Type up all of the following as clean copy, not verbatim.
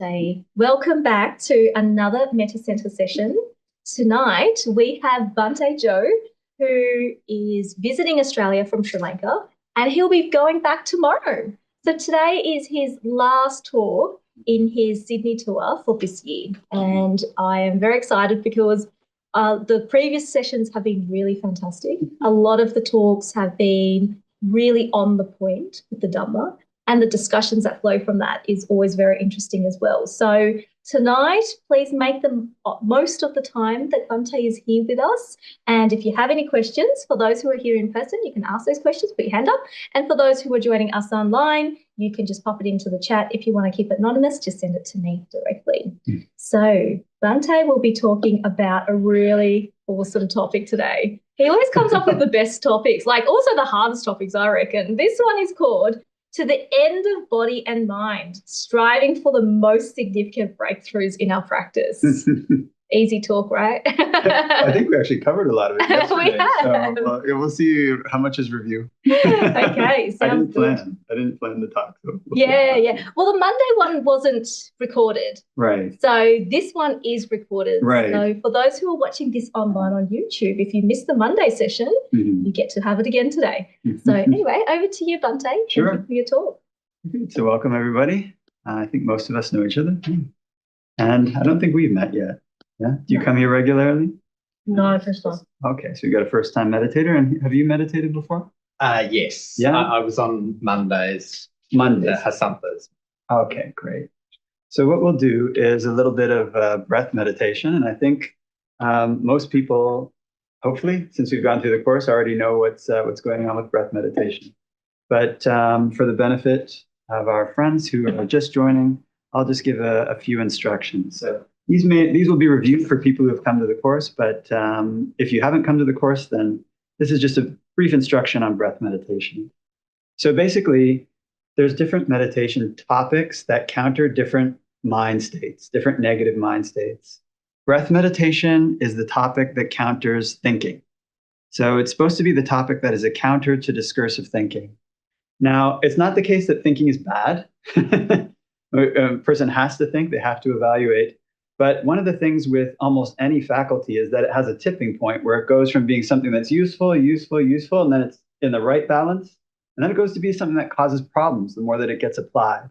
Say, welcome back to another Metta Center session. Tonight we have Bhante Joe, who is visiting Australia from Sri Lanka, and he'll be going back tomorrow. So today is his last tour in his Sydney tour for this year, and I am very excited because the previous sessions have been really fantastic. A lot of the talks have been really on the point with the Dhamma, and the discussions that flow from that is always very interesting as well. So tonight, please make the most of the time that Bhante is here with us. And if you have any questions, for those who are here in person, you can ask those questions, put your hand up. And for those who are joining us online, you can just pop it into the chat. If you want to keep it anonymous, just send it to me directly. So Bhante will be talking about a really awesome topic today. He always comes up with the best topics, like also the hardest topics, I reckon. This one is called To the End of Body and Mind, Striving for the Most Significant Breakthroughs in Our Practice. Easy talk, right? I think we actually covered a lot of it yesterday. We have. So we'll see how much is review. Okay, sounds good. I didn't plan the talk. So Yeah. Well, the Monday one wasn't recorded. Right. So this one is recorded. Right. So for those who are watching this online on YouTube, if you missed the Monday session, you get to have it again today. So anyway, over to you, Bhante. Sure. Thank you for your talk. So welcome, everybody. I think most of us know each other. And I don't think we've met yet. Yeah. Do you come here regularly? No, first time. Okay, so you got a first-time meditator. And have you meditated before? Yes. Yeah. I was on Mondays. Mondays. Hasanthas. Okay, great. So what we'll do is a little bit of breath meditation. And I think most people, hopefully, since we've gone through the course, already know what's going on with breath meditation. But for the benefit of our friends who are just joining, I'll just give a few instructions. So these will be reviewed for people who have come to the course, but if you haven't come to the course, then this is just a brief instruction on breath meditation. So basically, there's different meditation topics that counter different mind states, different negative mind states. Breath meditation is the topic that counters thinking. So it's supposed to be the topic that is a counter to discursive thinking. Now, it's not the case that thinking is bad. A person has to think, they have to evaluate. But one of the things with almost any faculty is that it has a tipping point where it goes from being something that's useful, and then it's in the right balance. And then it goes to be something that causes problems the more that it gets applied.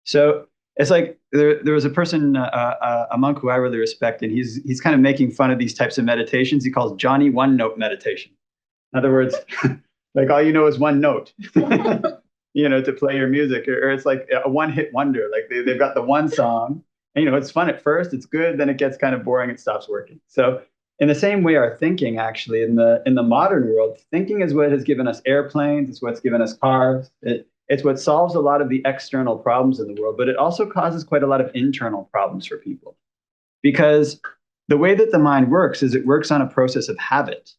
So it's like there was a person, a monk who I really respect, and he's kind of making fun of these types of meditations. He calls Johnny one note meditation. In other words, like all you know is one note, to play your music, or it's like a one-hit wonder. Like they've got the one song. And, it's fun at first, it's good, then it gets kind of boring, it stops working. So in the same way, our thinking actually in the modern world, thinking is what has given us airplanes, it's what's given us cars, it's what solves a lot of the external problems in the world, but it also causes quite a lot of internal problems for people. Because the way that the mind works is it works on a process of habit.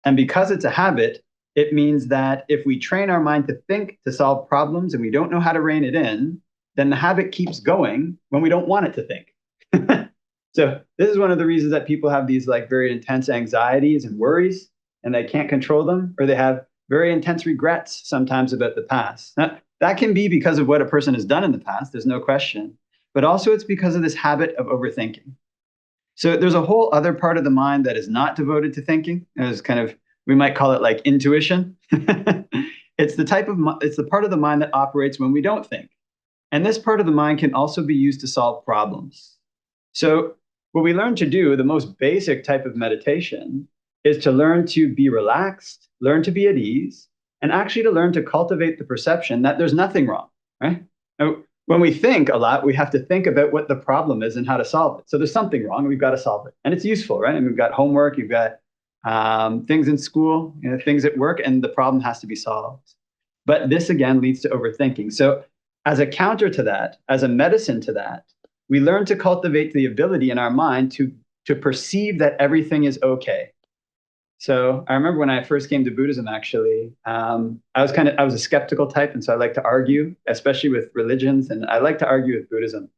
And because it's a habit, it means that if we train our mind to think, to solve problems, and we don't know how to rein it in, then the habit keeps going when we don't want it to think. So this is one of the reasons that people have these like very intense anxieties and worries, and they can't control them, or they have very intense regrets sometimes about the past. Now, that can be because of what a person has done in the past, there's no question, but also it's because of this habit of overthinking. So there's a whole other part of the mind that is not devoted to thinking. It's kind of, we might call it like intuition. It's the part of the mind that operates when we don't think. And this part of the mind can also be used to solve problems. So what we learn to do, the most basic type of meditation, is to learn to be relaxed, learn to be at ease, and actually to learn to cultivate the perception that there's nothing wrong, right? Now, when we think a lot, we have to think about what the problem is and how to solve it. So there's something wrong, and we've got to solve it. And it's useful, right? And we've got homework, you've got things in school, things at work, and the problem has to be solved. But this, again, leads to overthinking. So as a counter to that, as a medicine to that, we learn to cultivate the ability in our mind to perceive that everything is okay. So I remember when I first came to Buddhism, actually, I was a skeptical type, and so I like to argue, especially with religions, and I like to argue with Buddhism.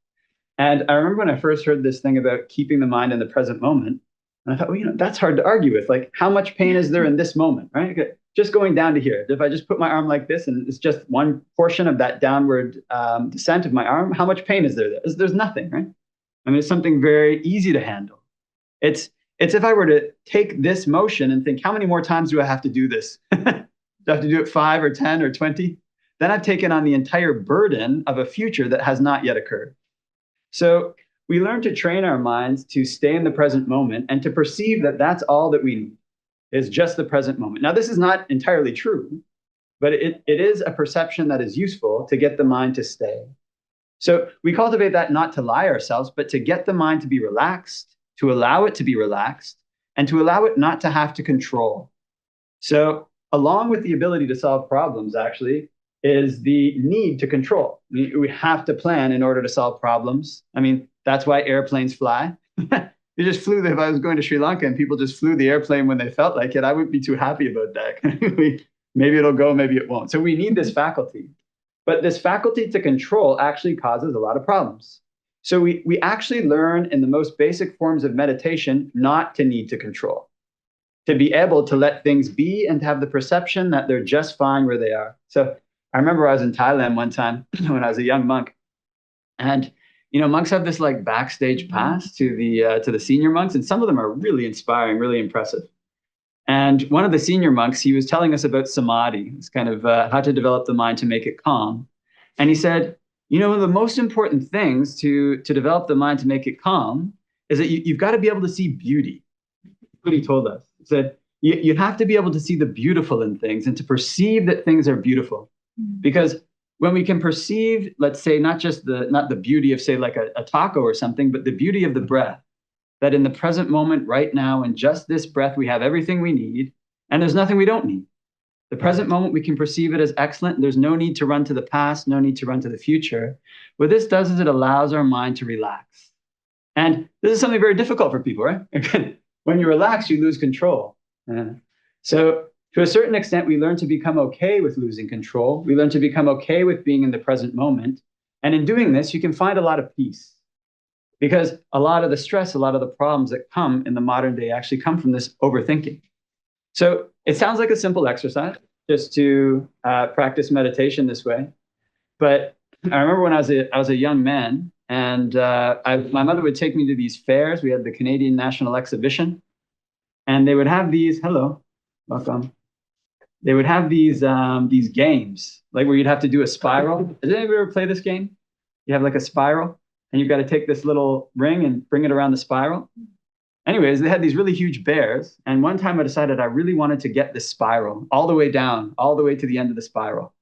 And I remember when I first heard this thing about keeping the mind in the present moment, and I thought, well, that's hard to argue with. Like, how much pain is there in this moment, right? just going down to here. If I just put my arm like this and it's just one portion of that downward descent of my arm, how much pain is there? There's nothing, right? I mean, it's something very easy to handle. It's if I were to take this motion and think, how many more times do I have to do this? Do I have to do it 5 or 10 or 20? Then I've taken on the entire burden of a future that has not yet occurred. So we learn to train our minds to stay in the present moment and to perceive that that's all that we need is just the present moment. Now, this is not entirely true, but it is a perception that is useful to get the mind to stay. So we cultivate that not to lie ourselves, but to get the mind to be relaxed, to allow it to be relaxed, and to allow it not to have to control. So along with the ability to solve problems, actually, is the need to control. We have to plan in order to solve problems. I mean, that's why airplanes fly. You just flew, if I was going to Sri Lanka and people just flew the airplane when they felt like it, I wouldn't be too happy about that. Maybe it'll go, maybe it won't. So we need this faculty. But this faculty to control actually causes a lot of problems. So we actually learn in the most basic forms of meditation not to need to control, to be able to let things be and to have the perception that they're just fine where they are. So I remember I was in Thailand one time when I was a young monk, and monks have this like backstage pass to the senior monks, and some of them are really inspiring, really impressive. And one of the senior monks, he was telling us about samadhi. It's kind of how to develop the mind to make it calm. And he said, one of the most important things to develop the mind to make it calm is that you've got to be able to see beauty. That's what he told us. He said, you have to be able to see the beautiful in things and to perceive that things are beautiful. Because when we can perceive, let's say, not the beauty of, say, like a taco or something, but the beauty of the breath, that in the present moment, right now, in just this breath, we have everything we need, and there's nothing we don't need. The present moment, we can perceive it as excellent. There's no need to run to the past, no need to run to the future. What this does is it allows our mind to relax. And this is something very difficult for people, right? When you relax, you lose control. So to a certain extent, we learn to become okay with losing control. We learn to become okay with being in the present moment. And in doing this, you can find a lot of peace. Because a lot of the stress, a lot of the problems that come in the modern day actually come from this overthinking. So it sounds like a simple exercise just to practice meditation this way. But I remember when I was a young man, and my mother would take me to these fairs. We had the Canadian National Exhibition, and they would have these, hello, welcome. They would have these games, like where you'd have to do a spiral. Did anybody ever play this game? You have like a spiral, and you've got to take this little ring and bring it around the spiral. Anyways, they had these really huge bears. And one time I decided I really wanted to get this spiral all the way down, all the way to the end of the spiral.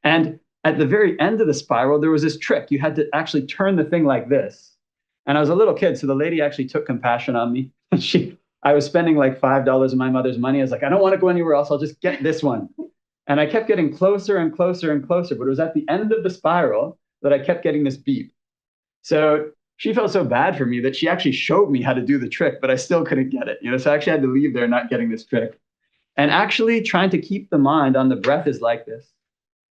And at the very end of the spiral, there was this trick. You had to actually turn the thing like this. And I was a little kid, so the lady actually took compassion on me. I was spending like $5 of my mother's money. I was like, I don't want to go anywhere else. I'll just get this one. And I kept getting closer and closer and closer. But it was at the end of the spiral that I kept getting this beep. So she felt so bad for me that she actually showed me how to do the trick, but I still couldn't get it. So I actually had to leave there not getting this trick. And actually trying to keep the mind on the breath is like this.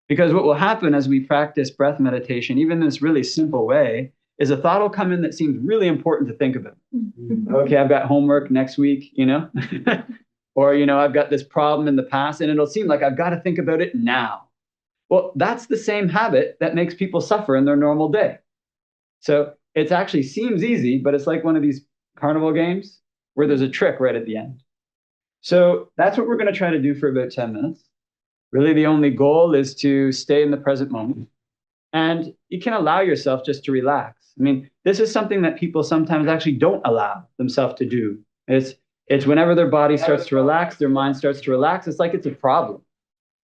Because what will happen as we practice breath meditation, even in this really simple way, is a thought will come in that seems really important to think about. Okay, I've got homework next week, or, I've got this problem in the past, and it'll seem like I've got to think about it now. Well, that's the same habit that makes people suffer in their normal day. So it actually seems easy, but it's like one of these carnival games where there's a trick right at the end. So that's what we're going to try to do for about 10 minutes. Really, the only goal is to stay in the present moment. And you can allow yourself just to relax. I mean, this is something that people sometimes actually don't allow themselves to do. It's whenever their body starts to relax, their mind starts to relax, it's like it's a problem.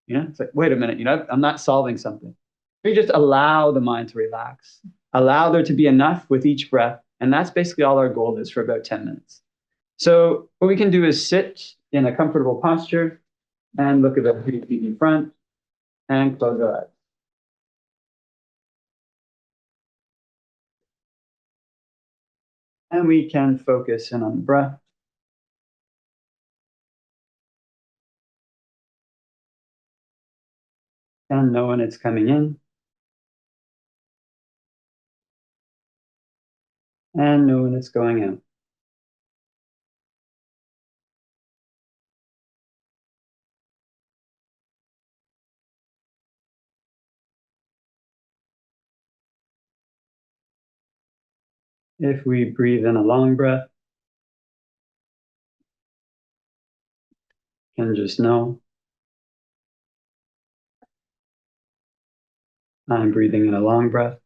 It's like, wait a minute, I'm not solving something. You just allow the mind to relax. Allow there to be enough with each breath. And that's basically all our goal is for about 10 minutes. So what we can do is sit in a comfortable posture and look about 3 feet in front and close our eyes. And we can focus in on the breath. And know when it's coming in. And know when it's going out. If we breathe in a long breath, and just know I'm breathing in a long breath.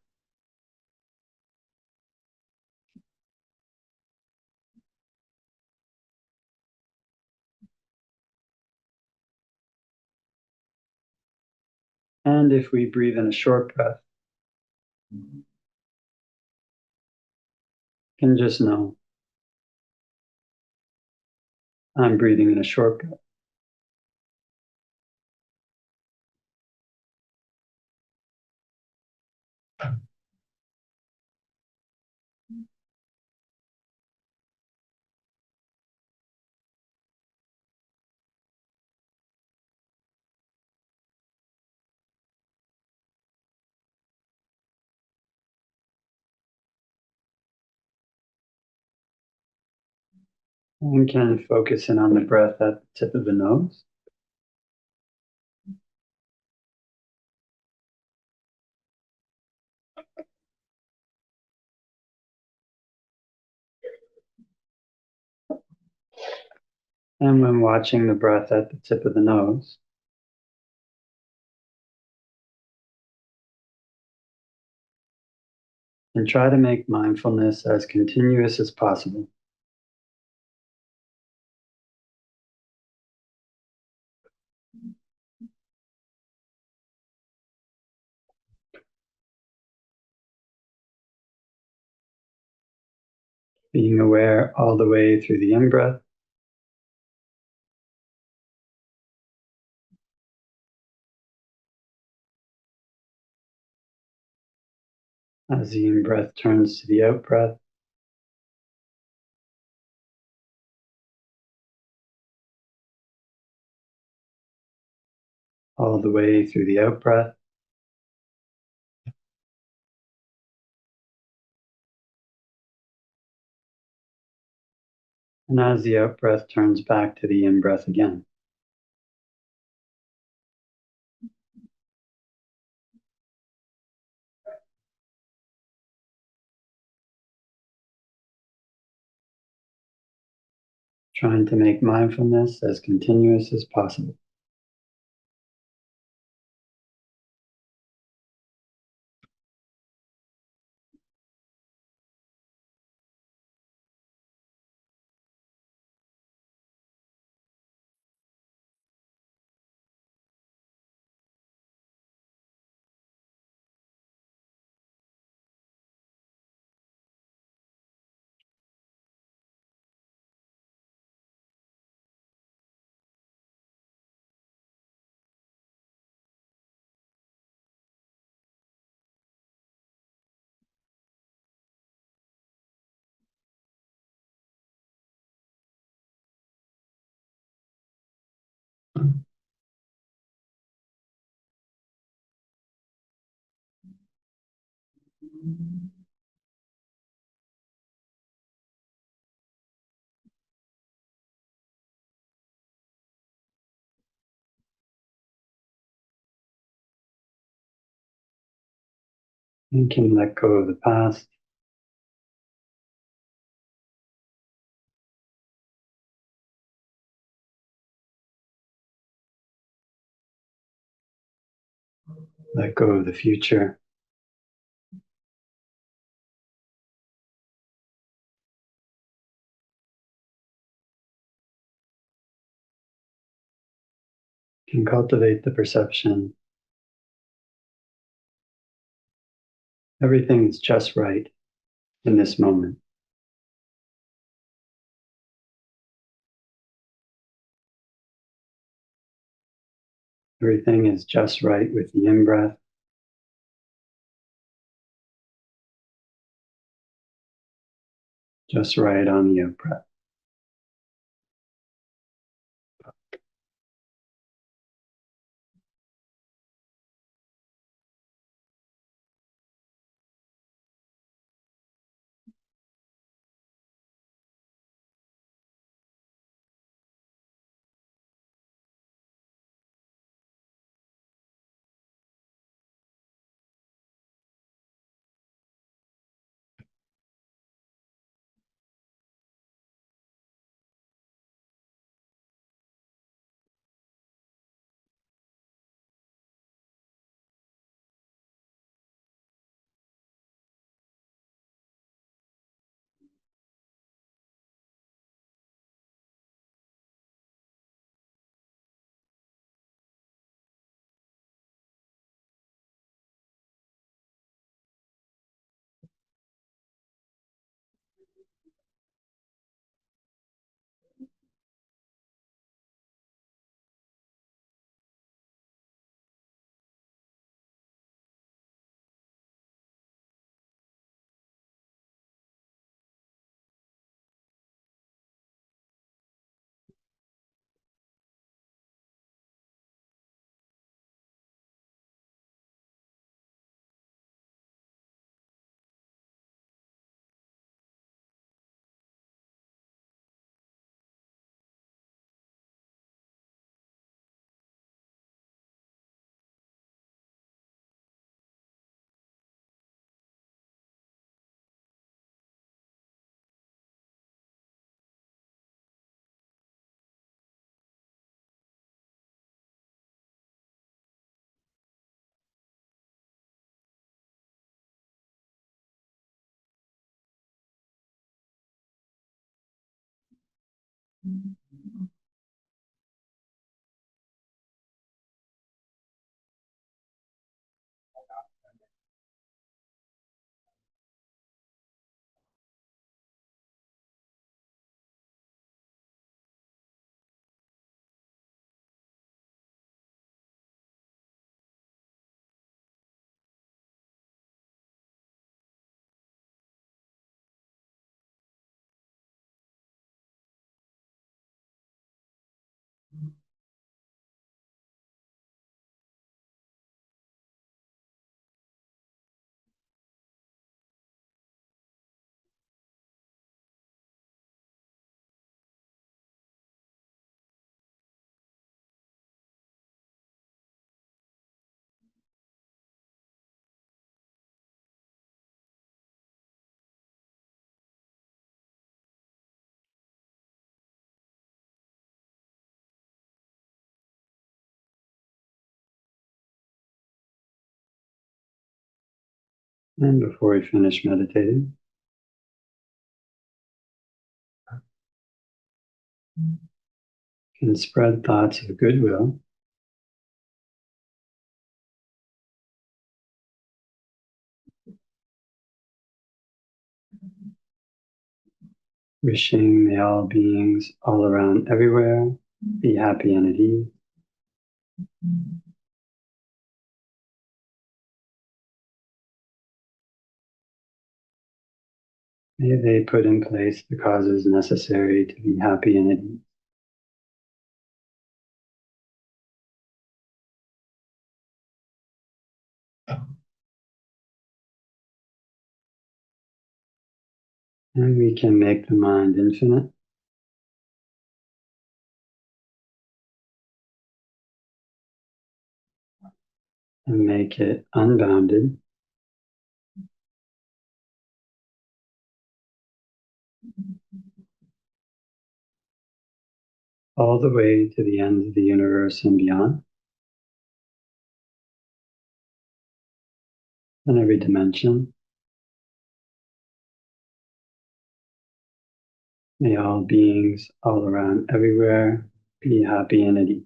And if we breathe in a short breath, can just know I'm breathing in a short breath. And can focus in on the breath at the tip of the nose. And when watching the breath at the tip of the nose, and try to make mindfulness as continuous as possible. Being aware all the way through the in-breath, as the in-breath turns to the out-breath, all the way through the out-breath, and as the out-breath turns back to the in-breath again. Trying to make mindfulness as continuous as possible. You can let go of the past. Let go of the future. You can cultivate the perception. Everything is just right in this moment. Everything is just right with the in-breath. Just right on the out-breath. And before we finish meditating, can spread thoughts of goodwill wishing may all beings all around everywhere be happy and at ease. May they put in place the causes necessary to be happy and at ease. And we can make the mind infinite. And make it unbounded. All the way to the end of the universe and beyond. In every dimension. May all beings all around everywhere be happy and at ease.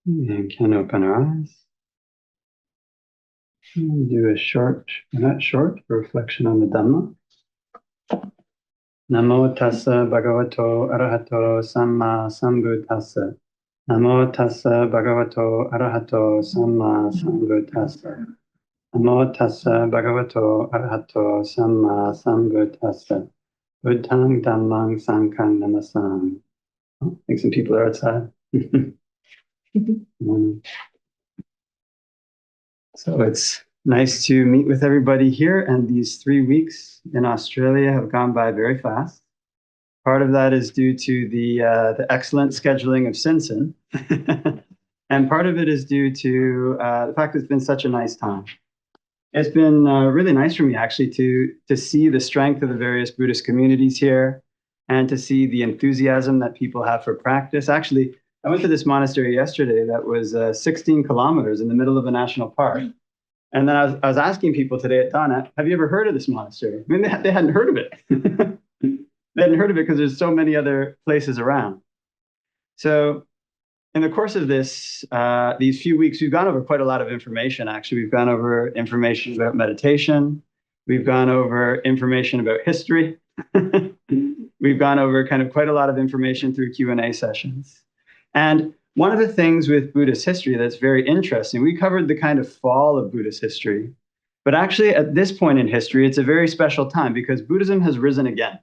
And can open our eyes. And do a short, not short, reflection on the Dhamma. Namo tassa bhagavato arahato samma sambuddhassa. Namo tassa bhagavato arahato samma sambuddhassa. Namo tassa bhagavato arahato samma sambuddhassa. Buddhang dhammang sanghang namasami. Oh, I think some people are outside. So it's nice to meet with everybody here, and these 3 weeks in Australia have gone by very fast. Part of that is due to the excellent scheduling of Sinsen, and part of it is due to the fact that it's been such a nice time. It's been really nice for me actually to see the strength of the various Buddhist communities here, and to see the enthusiasm that people have for practice. Actually, I went to this monastery yesterday that was 16 kilometers in the middle of a national park. And then I was asking people today at dawn, have you ever heard of this monastery? I mean, they hadn't heard of it. They hadn't heard of it because there's so many other places around. So in the course of this, these few weeks, we've gone over quite a lot of information, actually. We've gone over information about meditation. We've gone over information about history. We've gone over kind of quite a lot of information through Q&A sessions. And one of the things with Buddhist history that's very interesting, we covered the kind of fall of Buddhist history, but actually at this point in history, it's a very special time because Buddhism has risen again.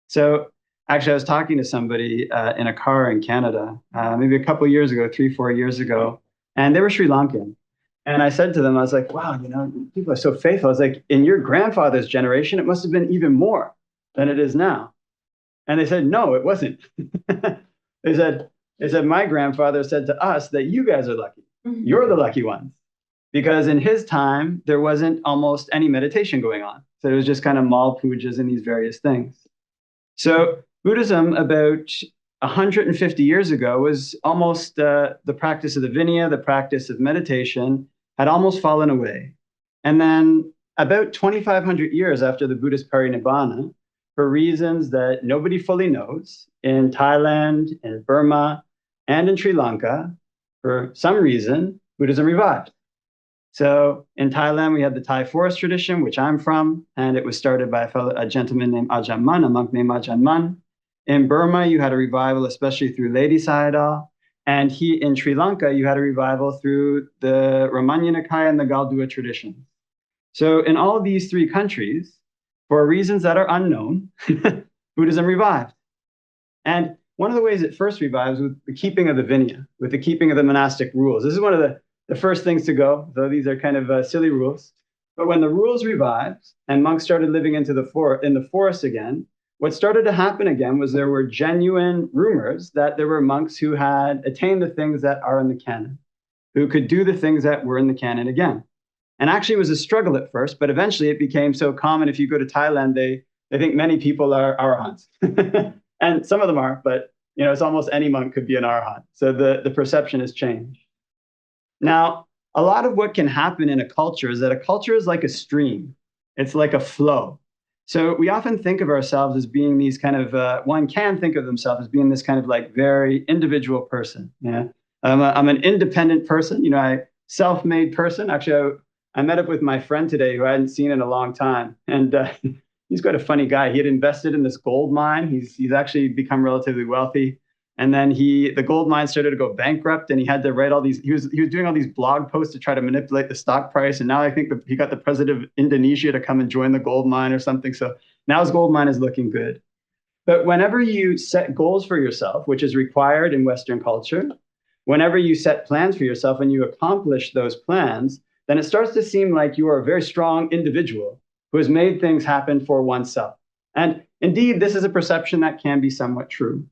So actually, I was talking to somebody in a car in Canada, maybe a couple of years ago, 3-4 years ago, and they were Sri Lankan. And I said to them, I was like, wow, you know, people are so faithful. I was like, in your grandfather's generation, it must have been even more than it is now. And they said, no, it wasn't. They said, my grandfather said to us that you guys are lucky. You're the lucky ones. Because in his time, there wasn't almost any meditation going on. So it was just kind of mal pujas and these various things. So Buddhism about 150 years ago was almost the practice of the Vinaya, the practice of meditation had almost fallen away. And then about 2,500 years after the Buddhist parinibbana, for reasons that nobody fully knows, in Thailand, in Burma, and in Sri Lanka, for some reason, Buddhism revived. So in Thailand, we had the Thai forest tradition, which I'm from, and it was started by a gentleman named Ajahn Mun, a monk named Ajahn Mun. In Burma, you had a revival, especially through Ledi Sayadaw. And in Sri Lanka, you had a revival through the Ramanya Nikaya and the Galdua tradition. So in all of these three countries, for reasons that are unknown, Buddhism revived. And one of the ways it first revives with the keeping of the Vinaya, with the keeping of the monastic rules. This is one of the first things to go, though these are kind of silly rules. But when the rules revived and monks started living in the forest again, what started to happen again was there were genuine rumors that there were monks who had attained the things that are in the canon, who could do the things that were in the canon again. And actually it was a struggle at first, but eventually it became so common. If you go to Thailand, they think many people are arahants. And some of them are, but you know, it's almost any monk could be an arahant. So the perception has changed. Now, a lot of what can happen in a culture is that a culture is like a stream. It's like a flow. So we often think of ourselves as being these kind of, one can think of themselves as being this kind of like very individual person. Yeah, I'm an independent person, you know, I self-made person. Actually, I met up with my friend today who I hadn't seen in a long time. And he's quite a funny guy. He had invested in this gold mine. He's actually become relatively wealthy. And then the gold mine started to go bankrupt, and he had to write all these, he was doing all these blog posts to try to manipulate the stock price. And now I think he got the president of Indonesia to come and join the gold mine or something. So now his gold mine is looking good. But whenever you set goals for yourself, which is required in Western culture, whenever you set plans for yourself and you accomplish those plans, then it starts to seem like you are a very strong individual who has made things happen for oneself. And indeed, this is a perception that can be somewhat true.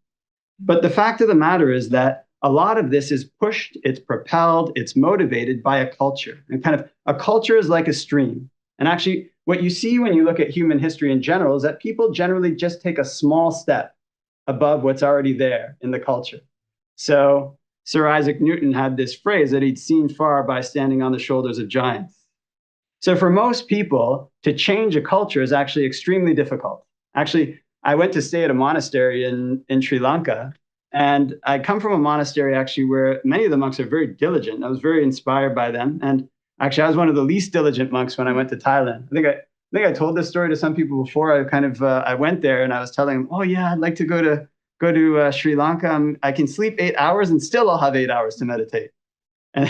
But the fact of the matter is that a lot of this is pushed, it's propelled, it's motivated by a culture. And kind of a culture is like a stream. And actually, what you see when you look at human history in general is that people generally just take a small step above what's already there in the culture. So Sir Isaac Newton had this phrase that he'd seen far by standing on the shoulders of giants. So for most people, to change a culture is actually extremely difficult. Actually, I went to stay at a monastery in Sri Lanka, and I come from a monastery actually where many of the monks are very diligent. I was very inspired by them. And actually, I was one of the least diligent monks when I went to Thailand. I think I told this story to some people before. I went there and I was telling them, oh yeah, I'd like to go to Sri Lanka. I can sleep 8 hours and still I'll have 8 hours to meditate. And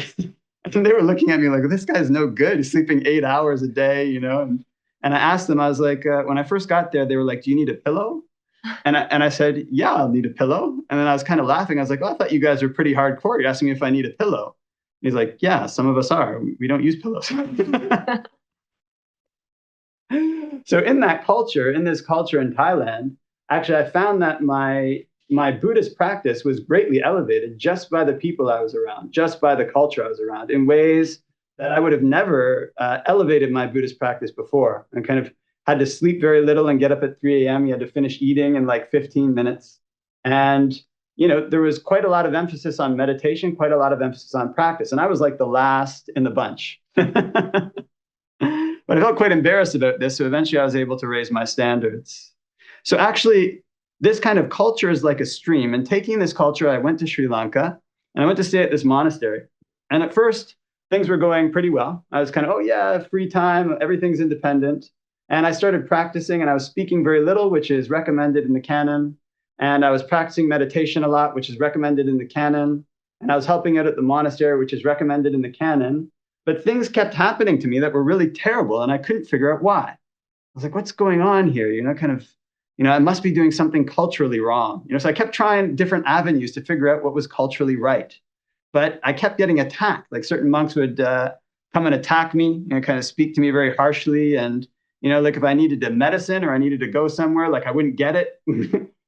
they were looking at me like, this guy's no good. He's sleeping 8 hours a day, you know? And I asked them, I was like, when I first got there, they were like, do you need a pillow? And I said, yeah, I'll need a pillow. And then I was kind of laughing. I was like, oh, I thought you guys were pretty hardcore. You're asking me if I need a pillow. And he's like, yeah, some of us are. We don't use pillows. So in this culture in Thailand, actually, I found that my Buddhist practice was greatly elevated just by the people I was around, just by the culture I was around, in ways that I would have never elevated my Buddhist practice before. I kind of had to sleep very little and get up at 3 a.m. You had to finish eating in like 15 minutes. And, you know, there was quite a lot of emphasis on meditation, quite a lot of emphasis on practice. And I was like the last in the bunch. But I felt quite embarrassed about this. So eventually I was able to raise my standards. So actually, this kind of culture is like a stream. And taking this culture, I went to Sri Lanka and I went to stay at this monastery. And at first, things were going pretty well. I was kind of, oh yeah, free time, everything's independent. And I started practicing, and I was speaking very little, which is recommended in the canon. And I was practicing meditation a lot, which is recommended in the canon. And I was helping out at the monastery, which is recommended in the canon. But things kept happening to me that were really terrible, and I couldn't figure out why. I was like, what's going on here? Kind of, I must be doing something culturally wrong. So I kept trying different avenues to figure out what was culturally right. But I kept getting attacked. Like certain monks would come and attack me and kind of speak to me very harshly. And, like if I needed a medicine or I needed to go somewhere, like I wouldn't get it.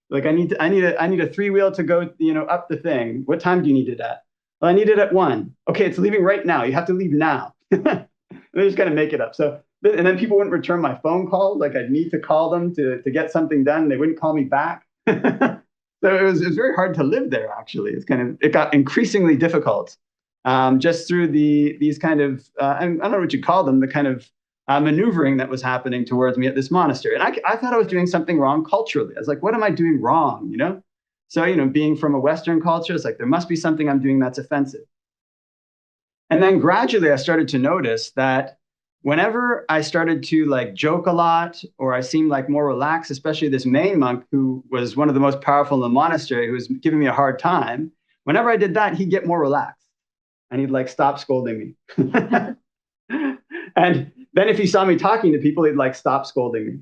Like I need a 3-wheel to go, up the thing. What time do you need it at? Well, I need it at 1. Okay, it's leaving right now. You have to leave now. They're just gonna make it up. So, and then people wouldn't return my phone calls. Like I'd need to call them to get something done. They wouldn't call me back. So it was very hard to live there. Actually, it got increasingly difficult, just through these kind of I don't know what you call them, the kind of maneuvering that was happening towards me at this monastery. And I thought I was doing something wrong culturally. I was like, what am I doing wrong? So, being from a Western culture, it's like, there must be something I'm doing that's offensive. And then gradually I started to notice that whenever I started to like joke a lot, or I seemed like more relaxed, especially this main monk who was one of the most powerful in the monastery, who was giving me a hard time, whenever I did that, he'd get more relaxed and he'd like stop scolding me. And then if he saw me talking to people, he'd like stop scolding me.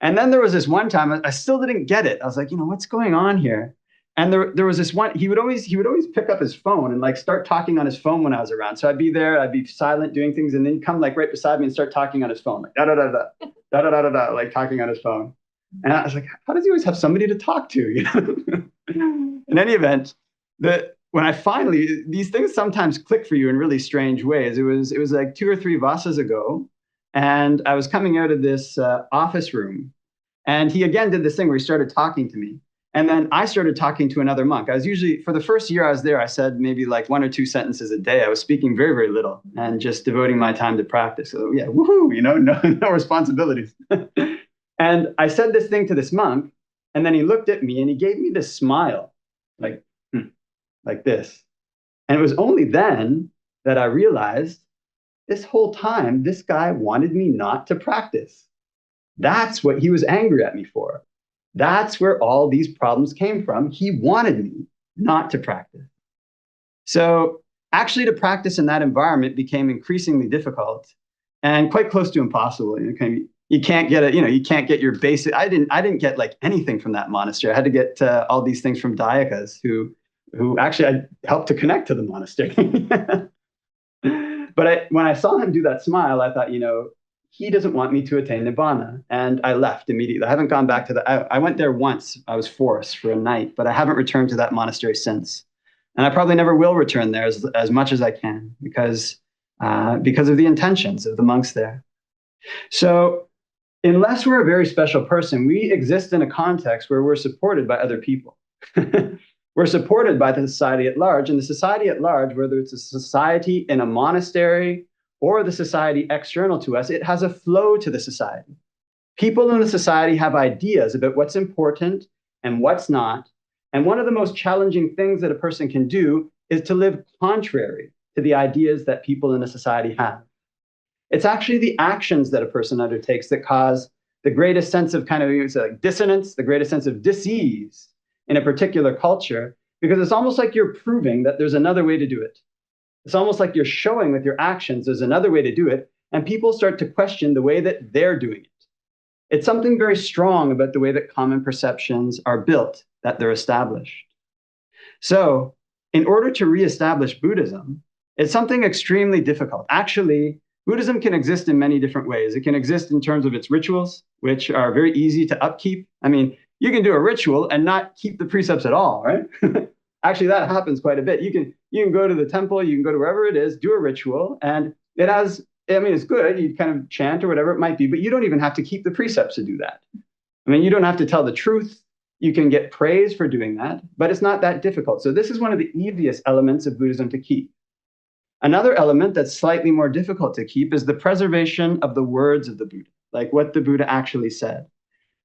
And then there was this one time I still didn't get it. I was like, what's going on here? And there was this one, he would always pick up his phone and like start talking on his phone when I was around. So I'd be there, I'd be silent doing things, and then he'd come like right beside me and start talking on his phone, like da da da da da da da da da, like talking on his phone. And I was like, how does he always have somebody to talk to? In any event, when I finally, these things sometimes click for you in really strange ways. It was like 2 or 3 vasas ago, and I was coming out of this office room, and he again did this thing where he started talking to me. And then I started talking to another monk. I was usually, for the first year I was there, I said maybe like 1 or 2 sentences a day. I was speaking very, very little and just devoting my time to practice. So yeah, woohoo, no responsibilities. And I said this thing to this monk, and then he looked at me and he gave me this smile, like this. And it was only then that I realized this whole time, this guy wanted me not to practice. That's what he was angry at me for. That's where all these problems came from. He wanted me not to practice. So actually to practice in that environment became increasingly difficult and quite close to impossible. You can't get you can't get your basic, I didn't get like anything from that monastery. I had to get all these things from Dayakas who actually I helped to connect to the monastery. But when I saw him do that smile, I thought, he doesn't want me to attain Nibbana. And I left immediately. I haven't gone back to I went there once. I was forced for a night, but I haven't returned to that monastery since. And I probably never will return there as much as I can because of the intentions of the monks there. So unless we're a very special person, we exist in a context where we're supported by other people. We're supported by the society at large, and the society at large, whether it's a society in a monastery or the society external to us, it has a flow to the society. People in the society have ideas about what's important and what's not. And one of the most challenging things that a person can do is to live contrary to the ideas that people in a society have. It's actually the actions that a person undertakes that cause the greatest sense of kind of like dissonance, the greatest sense of dis-ease in a particular culture, because it's almost like you're proving that there's another way to do it. It's almost like you're showing with your actions there's another way to do it, and people start to question the way that they're doing it. It's something very strong about the way that common perceptions are built, that they're established. So in order to reestablish Buddhism, it's something extremely difficult. Actually, Buddhism can exist in many different ways. It can exist in terms of its rituals, which are very easy to upkeep. I mean, you can do a ritual and not keep the precepts at all, right? Actually, that happens quite a bit. You can go to the temple, you can go to wherever it is, do a ritual, and it has, it's good. You kind of chant or whatever it might be, but you don't even have to keep the precepts to do that. You don't have to tell the truth. You can get praise for doing that, but it's not that difficult. So this is one of the easiest elements of Buddhism to keep. Another element that's slightly more difficult to keep is the preservation of the words of the Buddha, like what the Buddha actually said.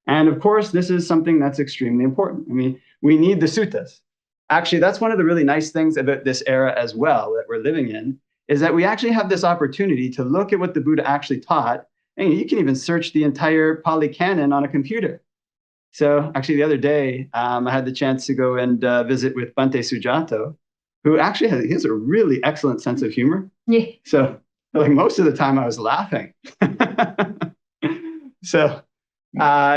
And of course, this is something that's extremely important. We need the suttas. Actually, that's one of the really nice things about this era as well that we're living in, is that we actually have this opportunity to look at what the Buddha actually taught. And you can even search the entire Pali Canon on a computer. So actually the other day, I had the chance to go and visit with Bhante Sujato, who actually has a really excellent sense of humor. Yeah. So like most of the time I was laughing. So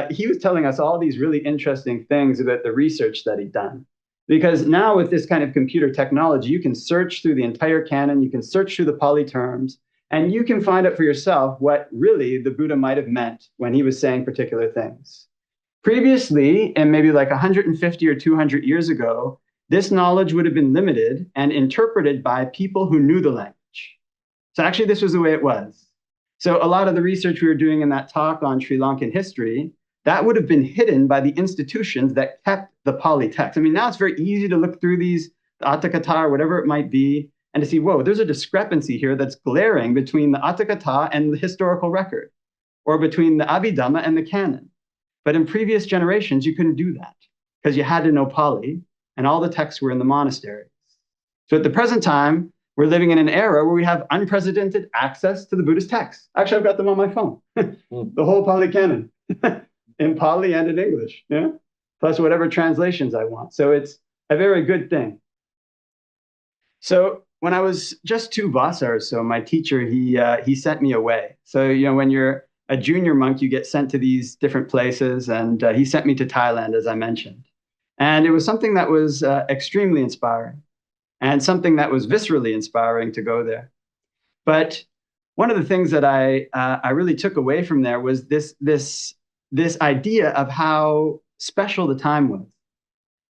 he was telling us all these really interesting things about the research that he'd done. Because now with this kind of computer technology, you can search through the entire canon, you can search through the Pali terms, and you can find out for yourself what really the Buddha might have meant when he was saying particular things. Previously, and maybe like 150 or 200 years ago, this knowledge would have been limited and interpreted by people who knew the language. So actually, this was the way it was. So a lot of the research we were doing in that talk on Sri Lankan history, that would have been hidden by the institutions that kept the Pali text. I mean, now it's very easy to look through these, the Atthakatha or whatever it might be, and to see, whoa, there's a discrepancy here that's glaring between the Atthakatha and the historical record, or between the Abhidhamma and the canon. But in previous generations, you couldn't do that because you had to know Pali, and all the texts were in the monasteries. So at the present time, we're living in an era where we have unprecedented access to the Buddhist texts. Actually, I've got them on my phone, the whole Pali Canon, in Pali and in English, yeah? Plus whatever translations I want. So it's a very good thing. So when I was just 2 vasa or so, my teacher, he sent me away. So, you know, when you're a junior monk, you get sent to these different places, and he sent me to Thailand, as I mentioned. And it was something that was extremely inspiring, and something that was viscerally inspiring to go there. But one of the things that I really took away from there was this idea of how special the time was.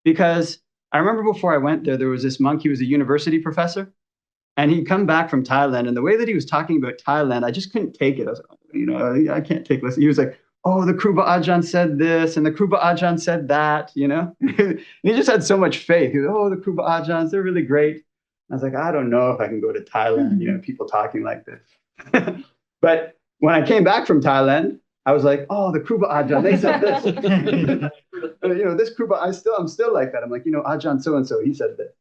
Because I remember before I went there, there was this monk, he was a university professor, and he'd come back from Thailand, and the way that he was talking about Thailand, I just couldn't take it. I was like, you know, I can't take this. He was like, oh, the Kruba Ajahn said this, and the Kruba Ajahn said that, you know? He just had so much faith. He was, oh, the Kruba Ajahns, they're really great. I was like, I don't know if I can go to Thailand, you know, people talking like this. But when I came back from Thailand, I was like, oh, the Kruba Ajahn, they said this. You know, this Kruba, I'm still like that. I'm like, you know, Ajahn so-and-so, he said this.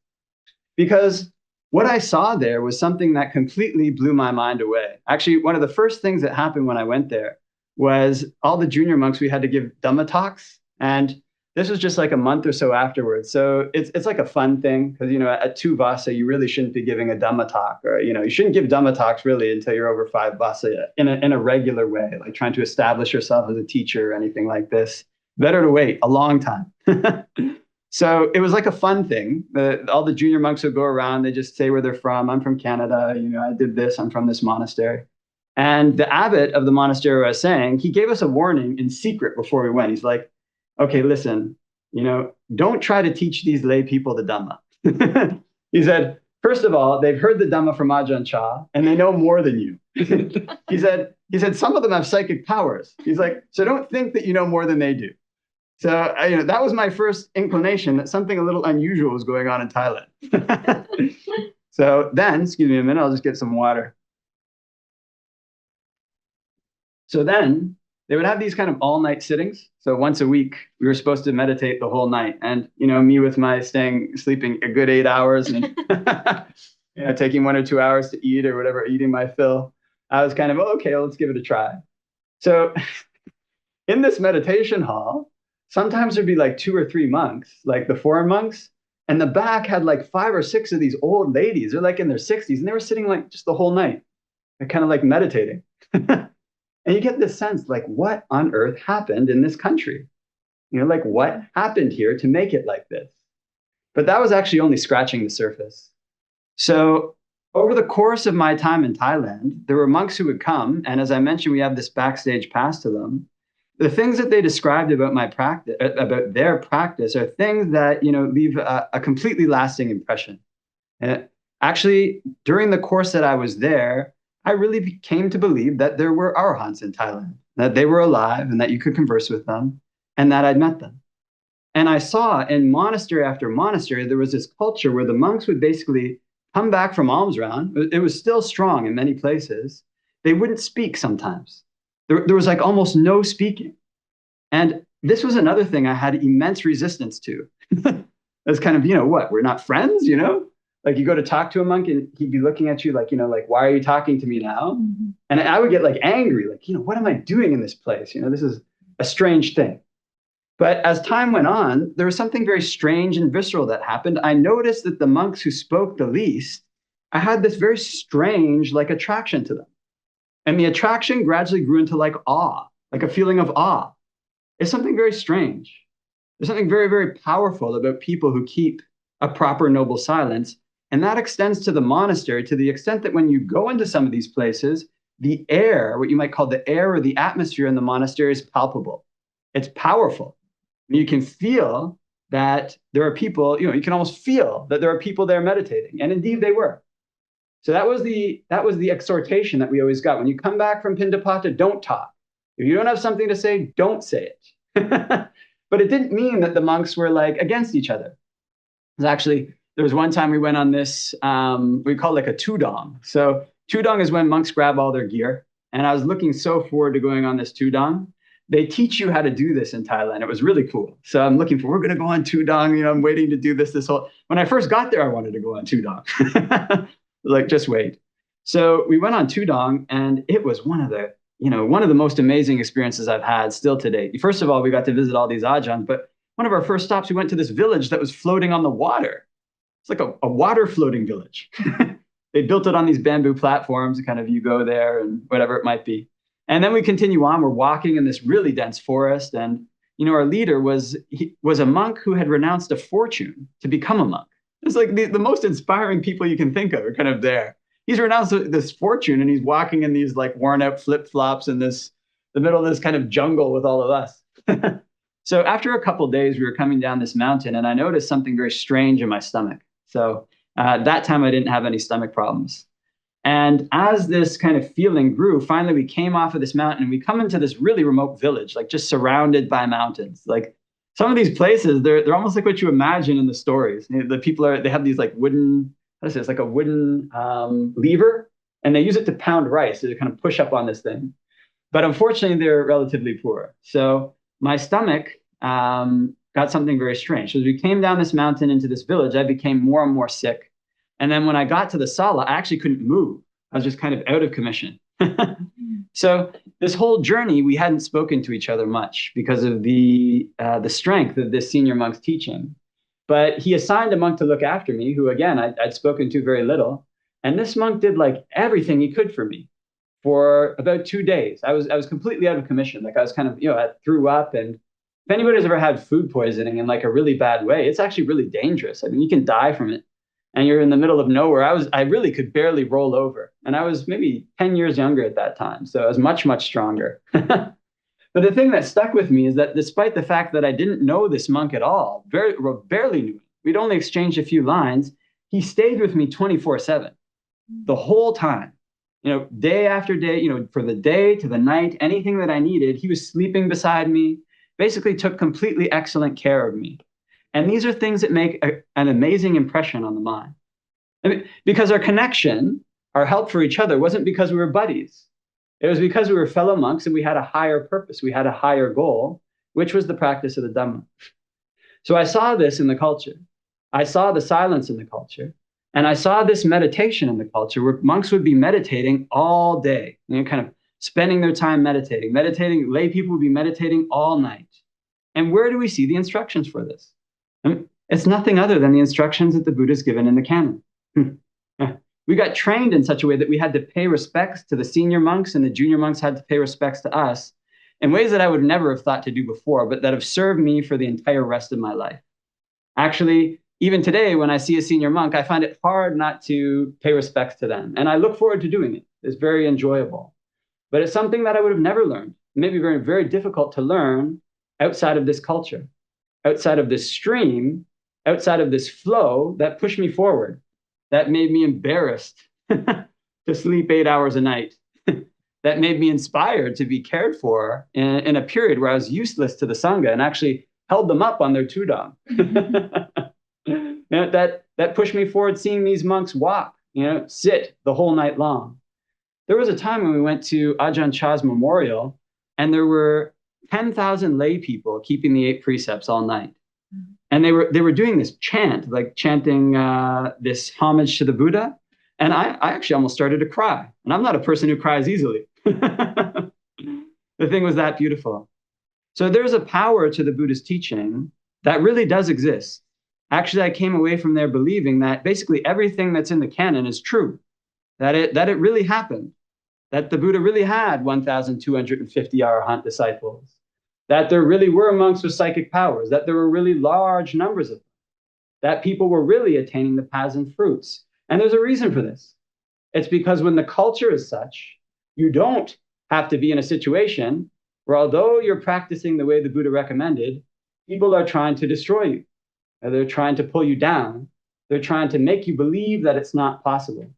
Because what I saw there was something that completely blew my mind away. Actually, one of the first things that happened when I went there was all the junior monks, we had to give Dhamma talks. And this was just like a month or so afterwards. So it's like a fun thing because, you know, at 2 vasa, you really shouldn't be giving a Dhamma talk, or, you know, you shouldn't give Dhamma talks really until you're over 5 vasa in a regular way, like trying to establish yourself as a teacher or anything like this. Better to wait a long time. So it was like a fun thing. All the junior monks would go around, they just say where they're from. I'm from Canada, you know, I did this, I'm from this monastery. And the abbot of the monastery was saying, he gave us a warning in secret before we went. He's like, okay, listen, you know, don't try to teach these lay people the Dhamma. He said, first of all, they've heard the Dhamma from Ajahn Chah, and they know more than you. He said, some of them have psychic powers. He's like, so don't think that you know more than they do. So you know, that was my first inclination that something a little unusual was going on in Thailand. So then, excuse me a minute, I'll just get some water. So then they would have these kind of all-night sittings. So once a week, we were supposed to meditate the whole night. And, you know, me with my sleeping a good 8 hours and you know, taking 1 or 2 hours to eat or whatever, eating my fill, I was kind of, oh, okay, let's give it a try. So in this meditation hall, sometimes there'd be like 2 or 3 monks, like the foreign monks, and the back had like 5 or 6 of these old ladies. They're like in their 60s, and they were sitting like just the whole night. They're kind of like meditating. And you get this sense, like, what on earth happened in this country? You know, like, what happened here to make it like this? But that was actually only scratching the surface. So over the course of my time in Thailand, there were monks who would come, and as I mentioned, we have this backstage pass to them. The things that they described about my practice, about their practice, are things that, you know, leave a completely lasting impression. And actually, during the course that I was there, I really came to believe that there were arahants in Thailand, that they were alive and that you could converse with them, and that I'd met them. And I saw in monastery after monastery, there was this culture where the monks would basically come back from alms round. It was still strong in many places. They wouldn't speak sometimes. There was like almost no speaking. And this was another thing I had immense resistance to. It's kind of, you know, what, we're not friends, you know? Like you go to talk to a monk and he'd be looking at you like, like, why are you talking to me now? Mm-hmm. And I would get like angry, like, what am I doing in this place? This is a strange thing. But as time went on, there was something very strange and visceral that happened. I noticed that the monks who spoke the least, I had this very strange like attraction to them. And the attraction gradually grew into like awe, like a feeling of awe. It's something very strange. There's something very, very powerful about people who keep a proper noble silence. And that extends to the monastery to the extent that when you go into some of these places, the air, what you might call the air or the atmosphere in the monastery is palpable. It's powerful. You can feel that there are people, you can almost feel that there are people there meditating. And indeed they were. So that was the exhortation that we always got. When you come back from Pindapata, don't talk. If you don't have something to say, don't say it. But it didn't mean that the monks were like against each other. Actually, there was one time we went on this, we call it like a tudong. So tudong is when monks grab all their gear. And I was looking so forward to going on this tudong. They teach you how to do this in Thailand. It was really cool. So I'm looking for, we're going to go on tudong. I'm waiting to do this whole, when I first got there, I wanted to go on tudong. Like, just wait. So we went on tudong and it was one of the most amazing experiences I've had still to date. First of all, we got to visit all these ajahns, but one of our first stops, we went to this village that was floating on the water. It's like a water floating village. They built it on these bamboo platforms, kind of you go there and whatever it might be. And then we continue on. We're walking in this really dense forest. And, our leader was a monk who had renounced a fortune to become a monk. It's like the most inspiring people you can think of are kind of there. He's renounced this fortune and he's walking in these like worn out flip-flops in the middle of this kind of jungle with all of us. So after a couple of days, we were coming down this mountain and I noticed something very strange in my stomach. So that time I didn't have any stomach problems. And as this kind of feeling grew, finally we came off of this mountain and we come into this really remote village, like just surrounded by mountains. Like some of these places, they're almost like what you imagine in the stories. The people they have these like wooden, it's like a wooden lever, and they use it to pound rice to kind of push up on this thing. But unfortunately, they're relatively poor. So my stomach got something very strange. So as we came down this mountain into this village, I became more and more sick. And then when I got to the sala, I actually couldn't move. I was just kind of out of commission. So this whole journey, we hadn't spoken to each other much because of the strength of this senior monk's teaching. But he assigned a monk to look after me, who, again, I'd spoken to very little. And this monk did like everything he could for me for about 2 days. I was completely out of commission. Like I was kind of, I threw up. And if anybody's ever had food poisoning in like a really bad way, it's actually really dangerous. I mean, you can die from it. And you're in the middle of nowhere. I really could barely roll over. And I was maybe 10 years younger at that time. So I was much, much stronger. But the thing that stuck with me is that despite the fact that I didn't know this monk at all, barely knew him, we'd only exchanged a few lines, he stayed with me 24/7, the whole time. Day after day, for the day to the night, anything that I needed, he was sleeping beside me, basically took completely excellent care of me. And these are things that make an amazing impression on the mind. I mean, because our connection, our help for each other wasn't because we were buddies. It was because we were fellow monks and we had a higher purpose. We had a higher goal, which was the practice of the Dhamma. So I saw this in the culture. I saw the silence in the culture. And I saw this meditation in the culture where monks would be meditating all day, kind of spending their time meditating. Lay people would be meditating all night. And where do we see the instructions for this? It's nothing other than the instructions that the Buddha has given in the canon. We got trained in such a way that we had to pay respects to the senior monks and the junior monks had to pay respects to us in ways that I would never have thought to do before, but that have served me for the entire rest of my life. Actually, even today, when I see a senior monk, I find it hard not to pay respects to them. And I look forward to doing it. It's very enjoyable. But it's something that I would have never learned. It may be very, very difficult to learn outside of this culture, outside of this stream, outside of this flow that pushed me forward, that made me embarrassed to sleep 8 hours a night, that made me inspired to be cared for in a period where I was useless to the Sangha and actually held them up on their tudong. That pushed me forward seeing these monks walk, sit the whole night long. There was a time when we went to Ajahn Chah's memorial and there were 10,000 lay people keeping the 8 precepts all night. And they were doing this chant, like chanting this homage to the Buddha. And I actually almost started to cry. And I'm not a person who cries easily. The thing was that beautiful. So there's a power to the Buddhist teaching that really does exist. Actually, I came away from there believing that basically everything that's in the canon is true, that it really happened, that the Buddha really had 1,250 arahant disciples, that there really were monks with psychic powers, that there were really large numbers of them, that people were really attaining the paths and fruits. And there's a reason for this. It's because when the culture is such, you don't have to be in a situation where, although you're practicing the way the Buddha recommended, people are trying to destroy you. Or they're trying to pull you down. They're trying to make you believe that it's not possible.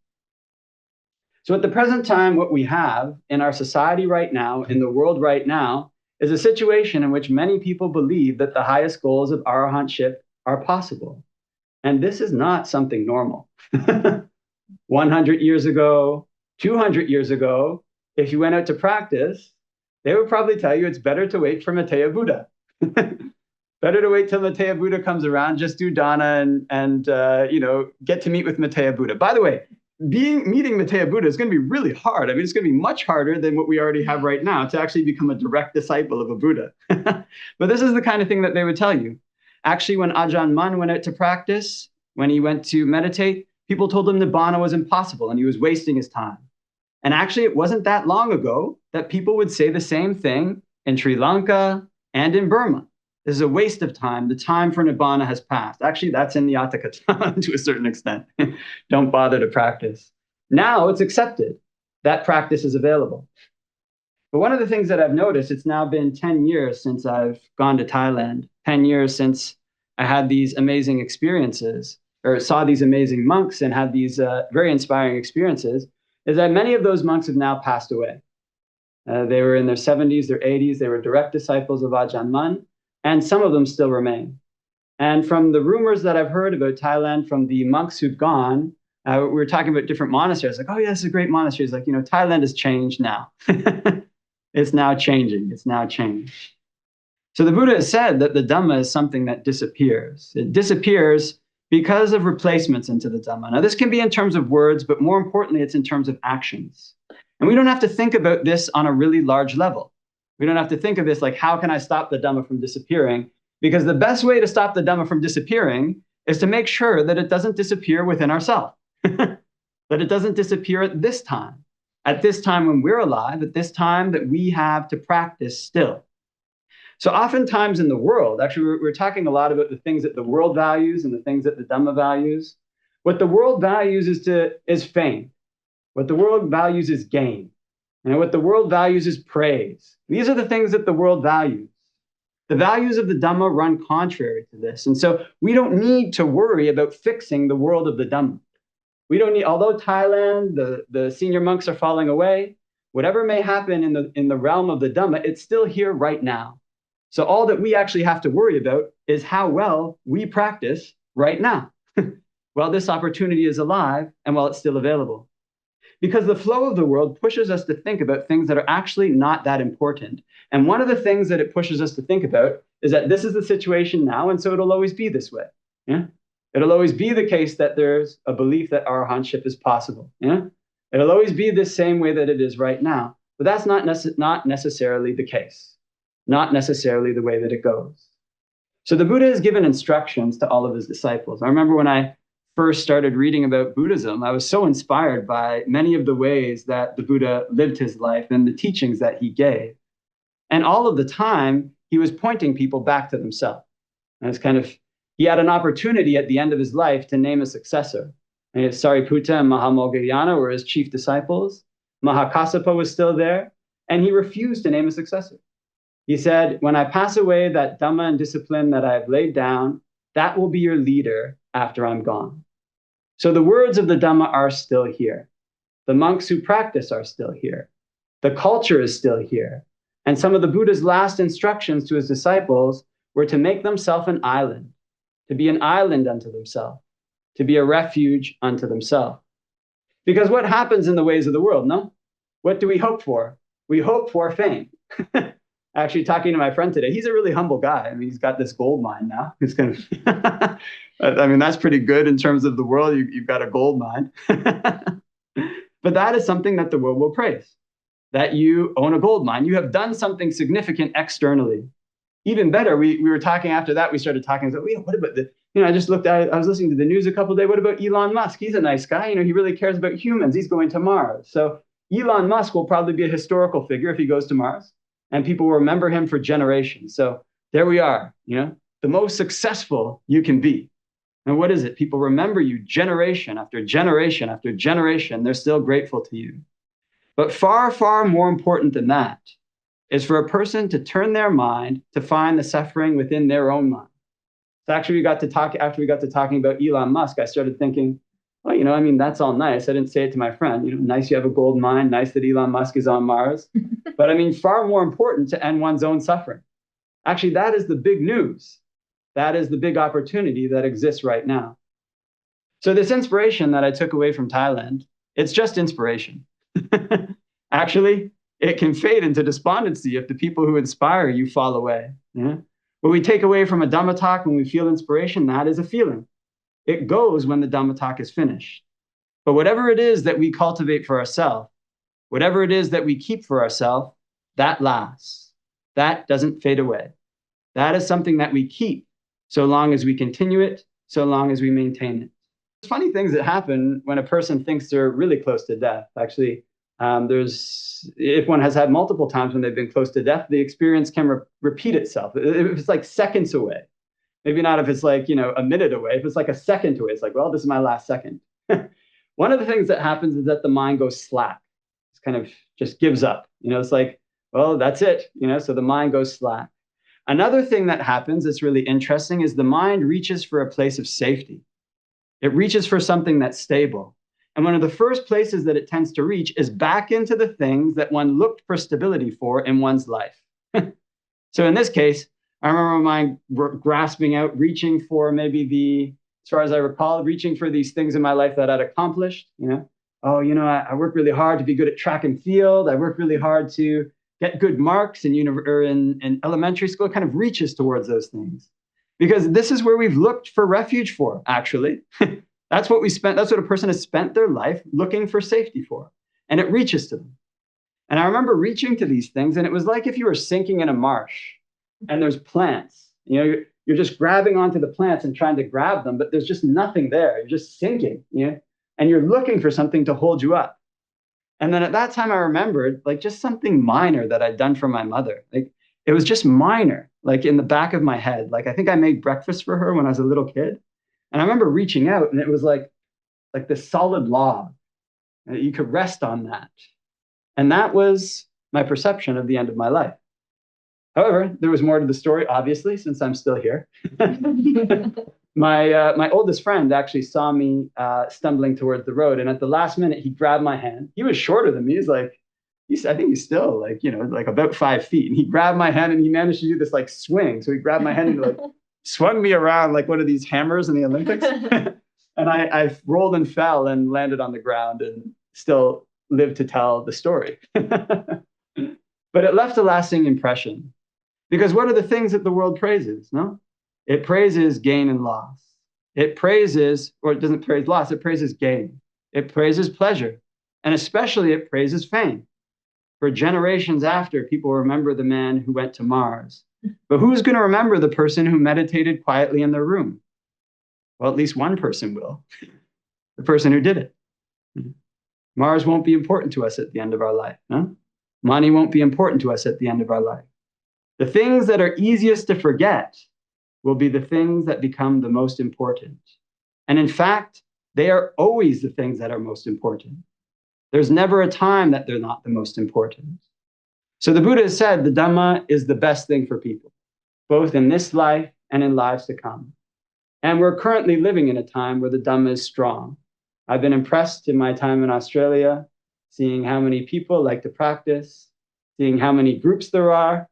So at the present time, what we have in our society right now, in the world right now, is a situation in which many people believe that the highest goals of arahantship are possible. And this is not something normal. 100 years ago, 200 years ago, if you went out to practice, they would probably tell you it's better to wait for Maitreya Buddha. Better to wait till Maitreya Buddha comes around, just do dana and get to meet with Maitreya Buddha. By the way, meeting Maitreya Buddha is going to be really hard. I mean, it's going to be much harder than what we already have right now to actually become a direct disciple of a Buddha. But this is the kind of thing that they would tell you. Actually, when Ajahn Mun went out to practice, when he went to meditate, people told him Nibbana was impossible and he was wasting his time. And actually, it wasn't that long ago that people would say the same thing in Sri Lanka and in Burma. This is a waste of time. The time for Nibbana has passed. Actually, that's in the Atthakatha to a certain extent. Don't bother to practice. Now it's accepted that practice is available. But one of the things that I've noticed, it's now been 10 years since I've gone to Thailand, 10 years since I had these amazing experiences, or saw these amazing monks and had these very inspiring experiences, is that many of those monks have now passed away. They were in their 70s, their 80s. They were direct disciples of Ajahn Mun. And some of them still remain. And from the rumors that I've heard about Thailand, from the monks who've gone, we were talking about different monasteries. Like, oh, yeah, this is a great monastery. It's like, Thailand has changed now. It's now changing. It's now changed. So the Buddha has said that the Dhamma is something that disappears. It disappears because of replacements into the Dhamma. Now, this can be in terms of words, but more importantly, it's in terms of actions. And we don't have to think about this on a really large level. We don't have to think of this like, how can I stop the Dhamma from disappearing? Because the best way to stop the Dhamma from disappearing is to make sure that it doesn't disappear within ourselves, that it doesn't disappear at this time when we're alive, at this time that we have to practice still. So oftentimes in the world, actually, we're talking a lot about the things that the world values and the things that the Dhamma values. What the world values is fame. What the world values is gain. And what the world values is praise. These are the things that the world values. The values of the Dhamma run contrary to this. And so we don't need to worry about fixing the world of the Dhamma. We don't need, although Thailand, the senior monks are falling away, whatever may happen in the realm of the Dhamma, it's still here right now. So all that we actually have to worry about is how well we practice right now, while this opportunity is alive and while it's still available. Because the flow of the world pushes us to think about things that are actually not that important. And one of the things that it pushes us to think about is that this is the situation now, and so it'll always be this way. Yeah? It'll always be the case that there's a belief that arahantship is possible. Yeah? It'll always be the same way that it is right now. But that's not necessarily the case. Not necessarily the way that it goes. So the Buddha has given instructions to all of his disciples. I remember when I first started reading about Buddhism, I was so inspired by many of the ways that the Buddha lived his life and the teachings that he gave. And all of the time, he was pointing people back to themselves. And it's he had an opportunity at the end of his life to name a successor. And Sariputta and Mahamoggallana were his chief disciples. Mahakassapa was still there, and he refused to name a successor. He said, when I pass away, that Dhamma and discipline that I have laid down, that will be your leader after I'm gone. So the words of the Dhamma are still here. The monks who practice are still here. The culture is still here. And some of the Buddha's last instructions to his disciples were to make themselves an island, to be an island unto themselves, to be a refuge unto themselves. Because what happens in the ways of the world, no? What do we hope for? We hope for fame. Actually, talking to my friend today, he's a really humble guy. I mean, he's got this gold mine now. He's kind of, I mean, that's pretty good in terms of the world. You've got a gold mine. But that is something that the world will praise, that you own a gold mine. You have done something significant externally. Even better, we were talking after that, we started talking, so, what about the, I just looked at, I was listening to the news a couple of days, what about Elon Musk? He's a nice guy, he really cares about humans. He's going to Mars. So Elon Musk will probably be a historical figure if he goes to Mars, and people will remember him for generations. So there we are, the most successful you can be. And what is it? People remember you generation after generation after generation. They're still grateful to you. But far, far more important than that is for a person to turn their mind to find the suffering within their own mind. So actually, after we got to talking about Elon Musk, I started thinking, well, that's all nice. I didn't say it to my friend, nice you have a gold mine, nice that Elon Musk is on Mars. But far more important to end one's own suffering. Actually, that is the big news. That is the big opportunity that exists right now. So this inspiration that I took away from Thailand, it's just inspiration. Actually, it can fade into despondency if the people who inspire you fall away. What we take away from a Dhamma talk when we feel inspiration, that is a feeling. It goes when the Dhamma talk is finished. But whatever it is that we cultivate for ourselves, whatever it is that we keep for ourselves, that lasts. That doesn't fade away. That is something that we keep so long as we continue it, so long as we maintain it. There's funny things that happen when a person thinks they're really close to death. Actually, if one has had multiple times when they've been close to death, the experience can repeat itself. If it's like seconds away, maybe not if it's like, a minute away, if it's like a second away, it's like, well, this is my last second. One of the things that happens is that the mind goes slack. It's kind of just gives up. It's like, well, that's it. So the mind goes slack. Another thing that happens that's really interesting is the mind reaches for a place of safety. It reaches for something that's stable. And one of the first places that it tends to reach is back into the things that one looked for stability for in one's life. So in this case, I remember my mind grasping out, reaching for maybe as far as I recall, reaching for these things in my life that I'd accomplished. I worked really hard to be good at track and field. I worked really hard to get good marks in elementary school. It kind of reaches towards those things. Because this is where we've looked for refuge for, actually. That's what a person has spent their life looking for safety for. And it reaches to them. And I remember reaching to these things, and it was like if you were sinking in a marsh and there's plants. You're just grabbing onto the plants and trying to grab them, but there's just nothing there. You're just sinking, and you're looking for something to hold you up. And then at that time, I remembered just something minor that I'd done for my mother. It was just minor, in the back of my head. I think I made breakfast for her when I was a little kid. And I remember reaching out, and it was like this solid log. You could rest on that. And that was my perception of the end of my life. However, there was more to the story, obviously, since I'm still here. My oldest friend actually saw me stumbling towards the road. And at the last minute, he grabbed my hand. He was shorter than me. I think he's still about 5 feet. And he grabbed my hand and he managed to do this swing. So he grabbed my hand and swung me around like one of these hammers in the Olympics. And I rolled and fell and landed on the ground and still lived to tell the story. But it left a lasting impression. Because what are the things that the world praises? No? It praises gain and loss. It praises, or it doesn't praise loss, it praises gain. It praises pleasure. And especially it praises fame. For generations after, people remember the man who went to Mars. But who's going to remember the person who meditated quietly in their room? Well, at least one person will. The person who did it. Mars won't be important to us at the end of our life. No? Money won't be important to us at the end of our life. The things that are easiest to forget will be the things that become the most important. And in fact, they are always the things that are most important. There's never a time that they're not the most important. So the Buddha has said the Dhamma is the best thing for people, both in this life and in lives to come. And we're currently living in a time where the Dhamma is strong. I've been impressed in my time in Australia, seeing how many people like to practice, seeing how many groups there are,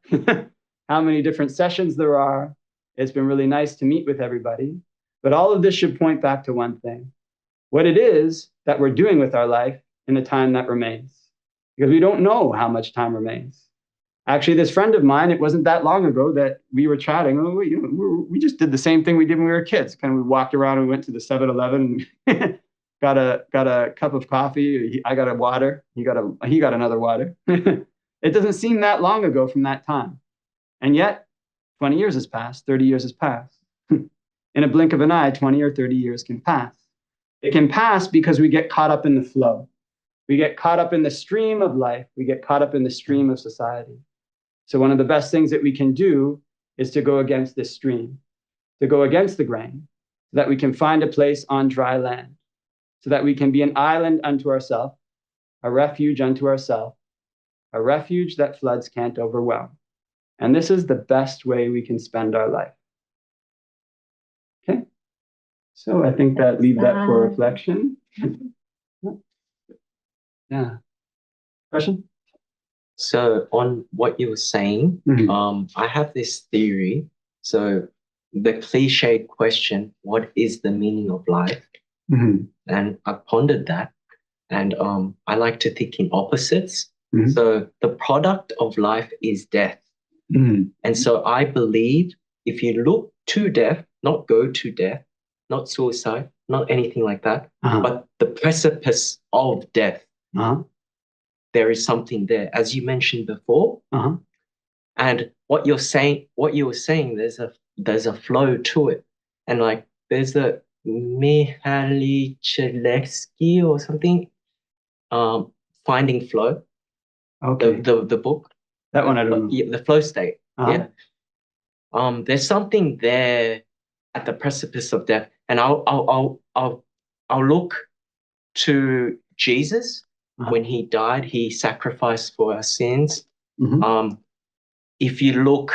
how many different sessions there are. It's been really nice to meet with everybody. But all of this should point back to one thing: what it is that we're doing with our life in the time that remains. Because we don't know how much time remains. Actually, this friend of mine, it wasn't that long ago that we were chatting. Oh, we just did the same thing we did when we were kids. Kind of we walked around and we went to the 7-Eleven and got a cup of coffee. I got a water. He got another water. It doesn't seem that long ago from that time. And yet, 20 years has passed, 30 years has passed. In a blink of an eye, 20 or 30 years can pass. It can pass because we get caught up in the flow. We get caught up in the stream of life. We get caught up in the stream of society. So one of the best things that we can do is to go against this stream, to go against the grain, so that we can find a place on dry land, so that we can be an island unto ourselves, a refuge unto ourselves, a refuge that floods can't overwhelm. And this is the best way we can spend our life. Okay, so I think that leave that for reflection. Yeah. Question? So on what you were saying, I have this theory. So the cliched question, what is the meaning of life? And I pondered that. And I like to think in opposites. So the product of life is death. And so I believe if you look to death, not go to death, not suicide, not anything like that, but the precipice of death, there is something there, as you mentioned before. And what you were saying, there's a flow to it. And like there's a Mihaly Csikszentmihalyi or something, Finding Flow. Okay. The book. That one I don't know. The flow state. Yeah. There's something there at the precipice of death. And I'll look to Jesus. When he died, he sacrificed for our sins. If you look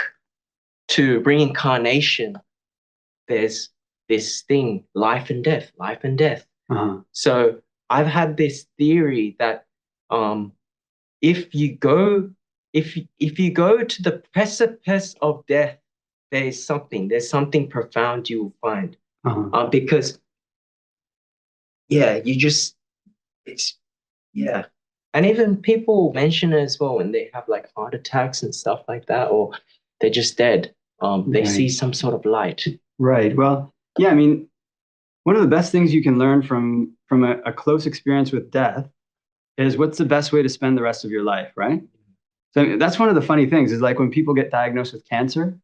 to reincarnation, there's this thing, life and death, life and death. So I've had this theory that if you go to the precipice of death, there's something profound you will find. Because and even people mention it as well when they have like heart attacks and stuff like that, or they're just dead. They see some sort of light. Right. Well, yeah, I mean, one of the best things you can learn from a close experience with death is what's the best way to spend the rest of your life, right? So I mean, that's one of the funny things is like when people get diagnosed with cancer,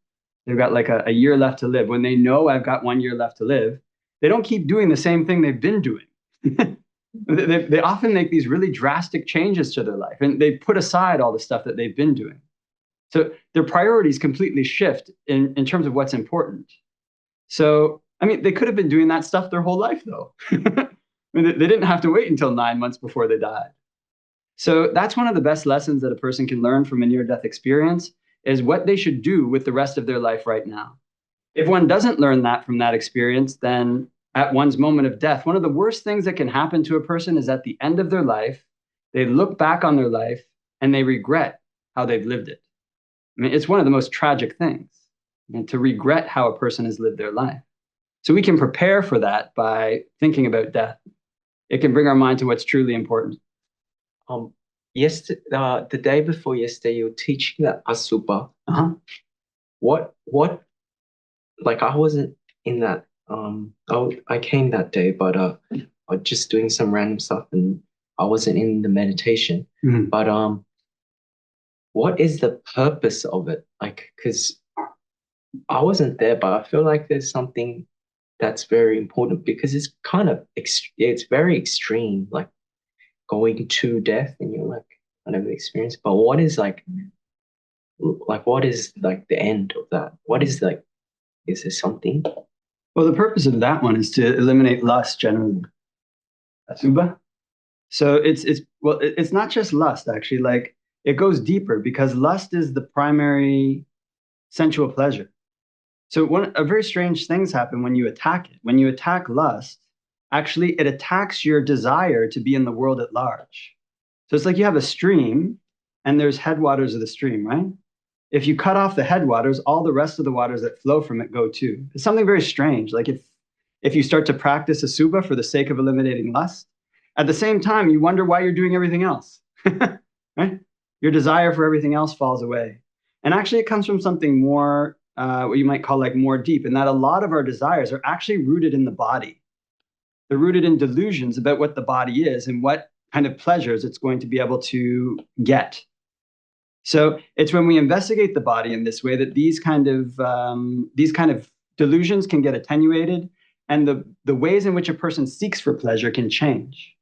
they've got like a year left to live. When they know I've got 1 year left to live, they don't keep doing the same thing they've been doing. They often make these really drastic changes to their life and they put aside all the stuff that they've been doing. So their priorities completely shift in terms of what's important. So, I mean, they could have been doing that stuff their whole life though. I mean, they didn't have to wait until 9 months before they died. So that's one of the best lessons that a person can learn from a near-death experience is what they should do with the rest of their life right now. If one doesn't learn that from that experience, then at one's moment of death, one of the worst things that can happen to a person is at the end of their life, they look back on their life and they regret how they've lived it. I mean, it's one of the most tragic things, to regret how a person has lived their life. So we can prepare for that by thinking about death. It can bring our mind to what's truly important. The day before yesterday, you were teaching that Asubha. What, like I wasn't in that. I came that day, but I was just doing some random stuff and I wasn't in the meditation. But what is the purpose of it? Like, because I wasn't there, but I feel like there's something that's very important because it's kind of it's very extreme, like going to death and you're like kind of experience. But what is like what is like the end of that? What is like, is there something? Well, the purpose of that one is to eliminate lust generally. Asubha. So it's not just lust actually, like it goes deeper because lust is the primary sensual pleasure. So a very strange things happen when you attack it. When you attack lust, actually it attacks your desire to be in the world at large. So it's like you have a stream and there's headwaters of the stream, right? If you cut off the headwaters, all the rest of the waters that flow from it go too. It's something very strange. Like if you start to practice asubha for the sake of eliminating lust, at the same time, you wonder why you're doing everything else, right? your desire for everything else falls away. And actually, it comes from something more, what you might call like more deep, in that a lot of our desires are actually rooted in the body. They're rooted in delusions about what the body is and what kind of pleasures it's going to be able to get. So it's when we investigate the body in this way that these kind of delusions can get attenuated, and the ways in which a person seeks for pleasure can change.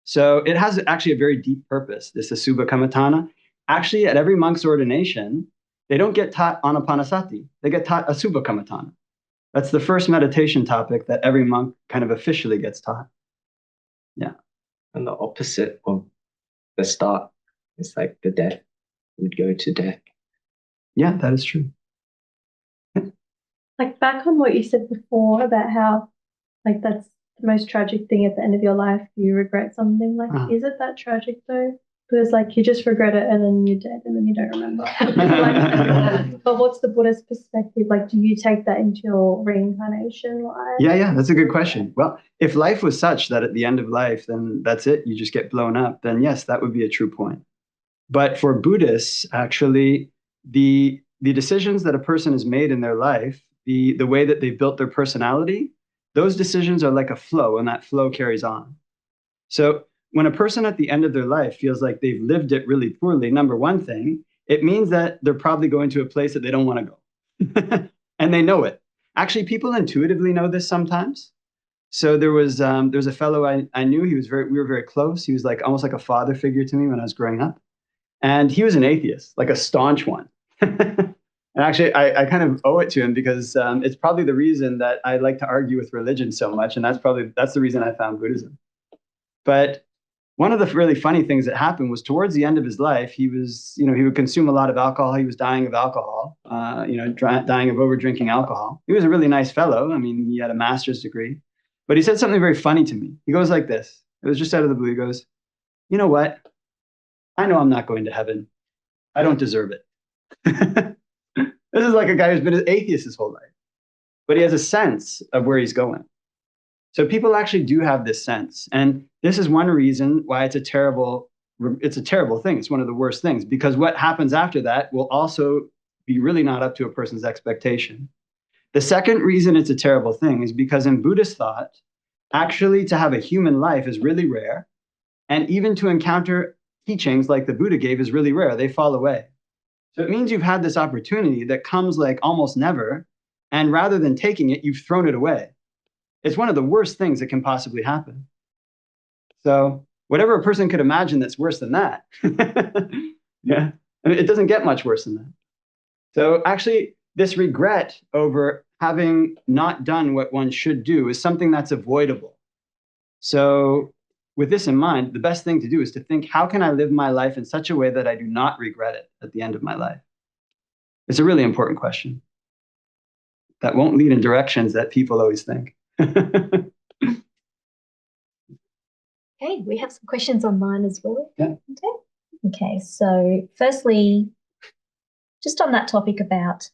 So it has actually a very deep purpose, this Asubha Kammatthana. Actually, at every monk's ordination, they don't get taught Anapanasati. They get taught Asubha Kammatthana. That's the first meditation topic that every monk kind of officially gets taught. Yeah. And the opposite of the start is like the death. Would go to death. Yeah, that is true. Like back on what you said before about how like that's the most tragic thing at the end of your life, you regret something. Like, is it that tragic though? Because like you just regret it and then you're dead and then you don't remember. But what's the Buddhist perspective? Like, do you take that into your reincarnation life? Yeah, that's a good question. Well, if life was such that at the end of life, then that's it, you just get blown up, then yes, that would be a true point. But for Buddhists, actually, the decisions that a person has made in their life, the way that they've built their personality, those decisions are like a flow, and that flow carries on. So when a person at the end of their life feels like they've lived it really poorly, number one thing, it means that they're probably going to a place that they don't want to go. And they know it. Actually, people intuitively know this sometimes. So there was a fellow I knew. We were very close. He was like almost like a father figure to me when I was growing up. And he was an atheist, like a staunch one. And actually, I kind of owe it to him because it's probably the reason that I like to argue with religion so much. And that's the reason I found Buddhism. But one of the really funny things that happened was towards the end of his life, he would consume a lot of alcohol. He was dying of alcohol, dying of over drinking alcohol. He was a really nice fellow. I mean, he had a master's degree. But he said something very funny to me. He goes like this. It was just out of the blue. He goes, "You know what? I know I'm not going to heaven. I don't deserve it." This is like a guy who's been an atheist his whole life, but he has a sense of where he's going. So people actually do have this sense. And this is one reason why it's a terrible thing. It's one of the worst things, because what happens after that will also be really not up to a person's expectation. The second reason it's a terrible thing is because in Buddhist thought, actually to have a human life is really rare. And even to encounter teachings like the Buddha gave is really rare. They fall away. So it means you've had this opportunity that comes like almost never, and rather than taking it, you've thrown it away. It's one of the worst things that can possibly happen. So whatever a person could imagine that's worse than that, yeah, I mean, it doesn't get much worse than that. So actually, this regret over having not done what one should do is something that's avoidable. So with this in mind, the best thing to do is to think, how can I live my life in such a way that I do not regret it at the end of my life? It's a really important question that won't lead in directions that people always think. Okay, we have some questions online as well. Yeah. Okay, so firstly, just on that topic about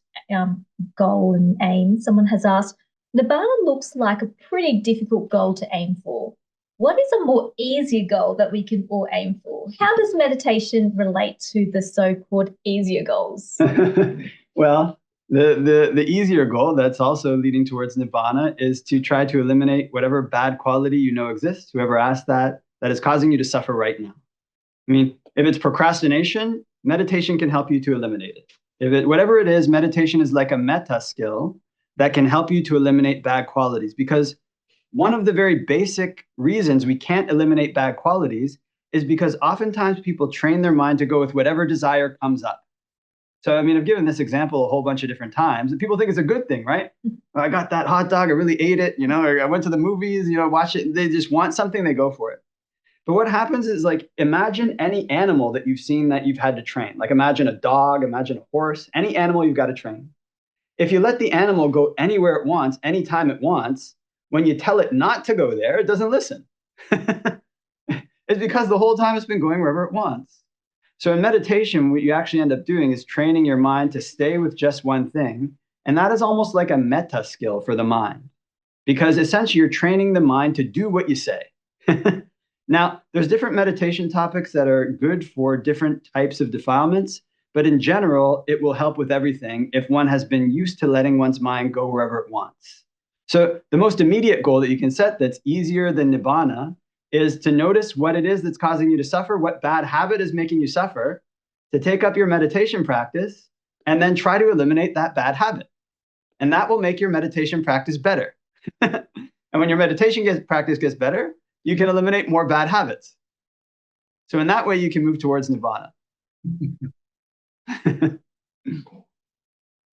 goal and aim, someone has asked, Nibbana looks like a pretty difficult goal to aim for. What is a more easier goal that we can all aim for? How does meditation relate to the so-called easier goals? Well, the easier goal that's also leading towards Nibbana is to try to eliminate whatever bad quality you know exists, whoever asked that is causing you to suffer right now. I mean, if it's procrastination, meditation can help you to eliminate it. Whatever it is, meditation is like a metta skill that can help you to eliminate bad qualities, because one of the very basic reasons we can't eliminate bad qualities is because oftentimes people train their mind to go with whatever desire comes up. So, I mean, I've given this example a whole bunch of different times, and people think it's a good thing, right? I got that hot dog, I really ate it, or I went to the movies, watch it. They just want something, they go for it. But what happens is, like, imagine any animal that you've seen that you've had to train. Like, imagine a dog, imagine a horse, any animal you've got to train. If you let the animal go anywhere it wants, anytime it wants, when you tell it not to go there, it doesn't listen. It's because the whole time it's been going wherever it wants. So in meditation, what you actually end up doing is training your mind to stay with just one thing. And that is almost like a metta skill for the mind, because essentially you're training the mind to do what you say. Now, there's different meditation topics that are good for different types of defilements, but in general, it will help with everything if one has been used to letting one's mind go wherever it wants. So the most immediate goal that you can set that's easier than nibbana is to notice what it is that's causing you to suffer, what bad habit is making you suffer, to take up your meditation practice, and then try to eliminate that bad habit. And that will make your meditation practice better. And when your meditation practice gets better, you can eliminate more bad habits. So in that way, you can move towards nibbana.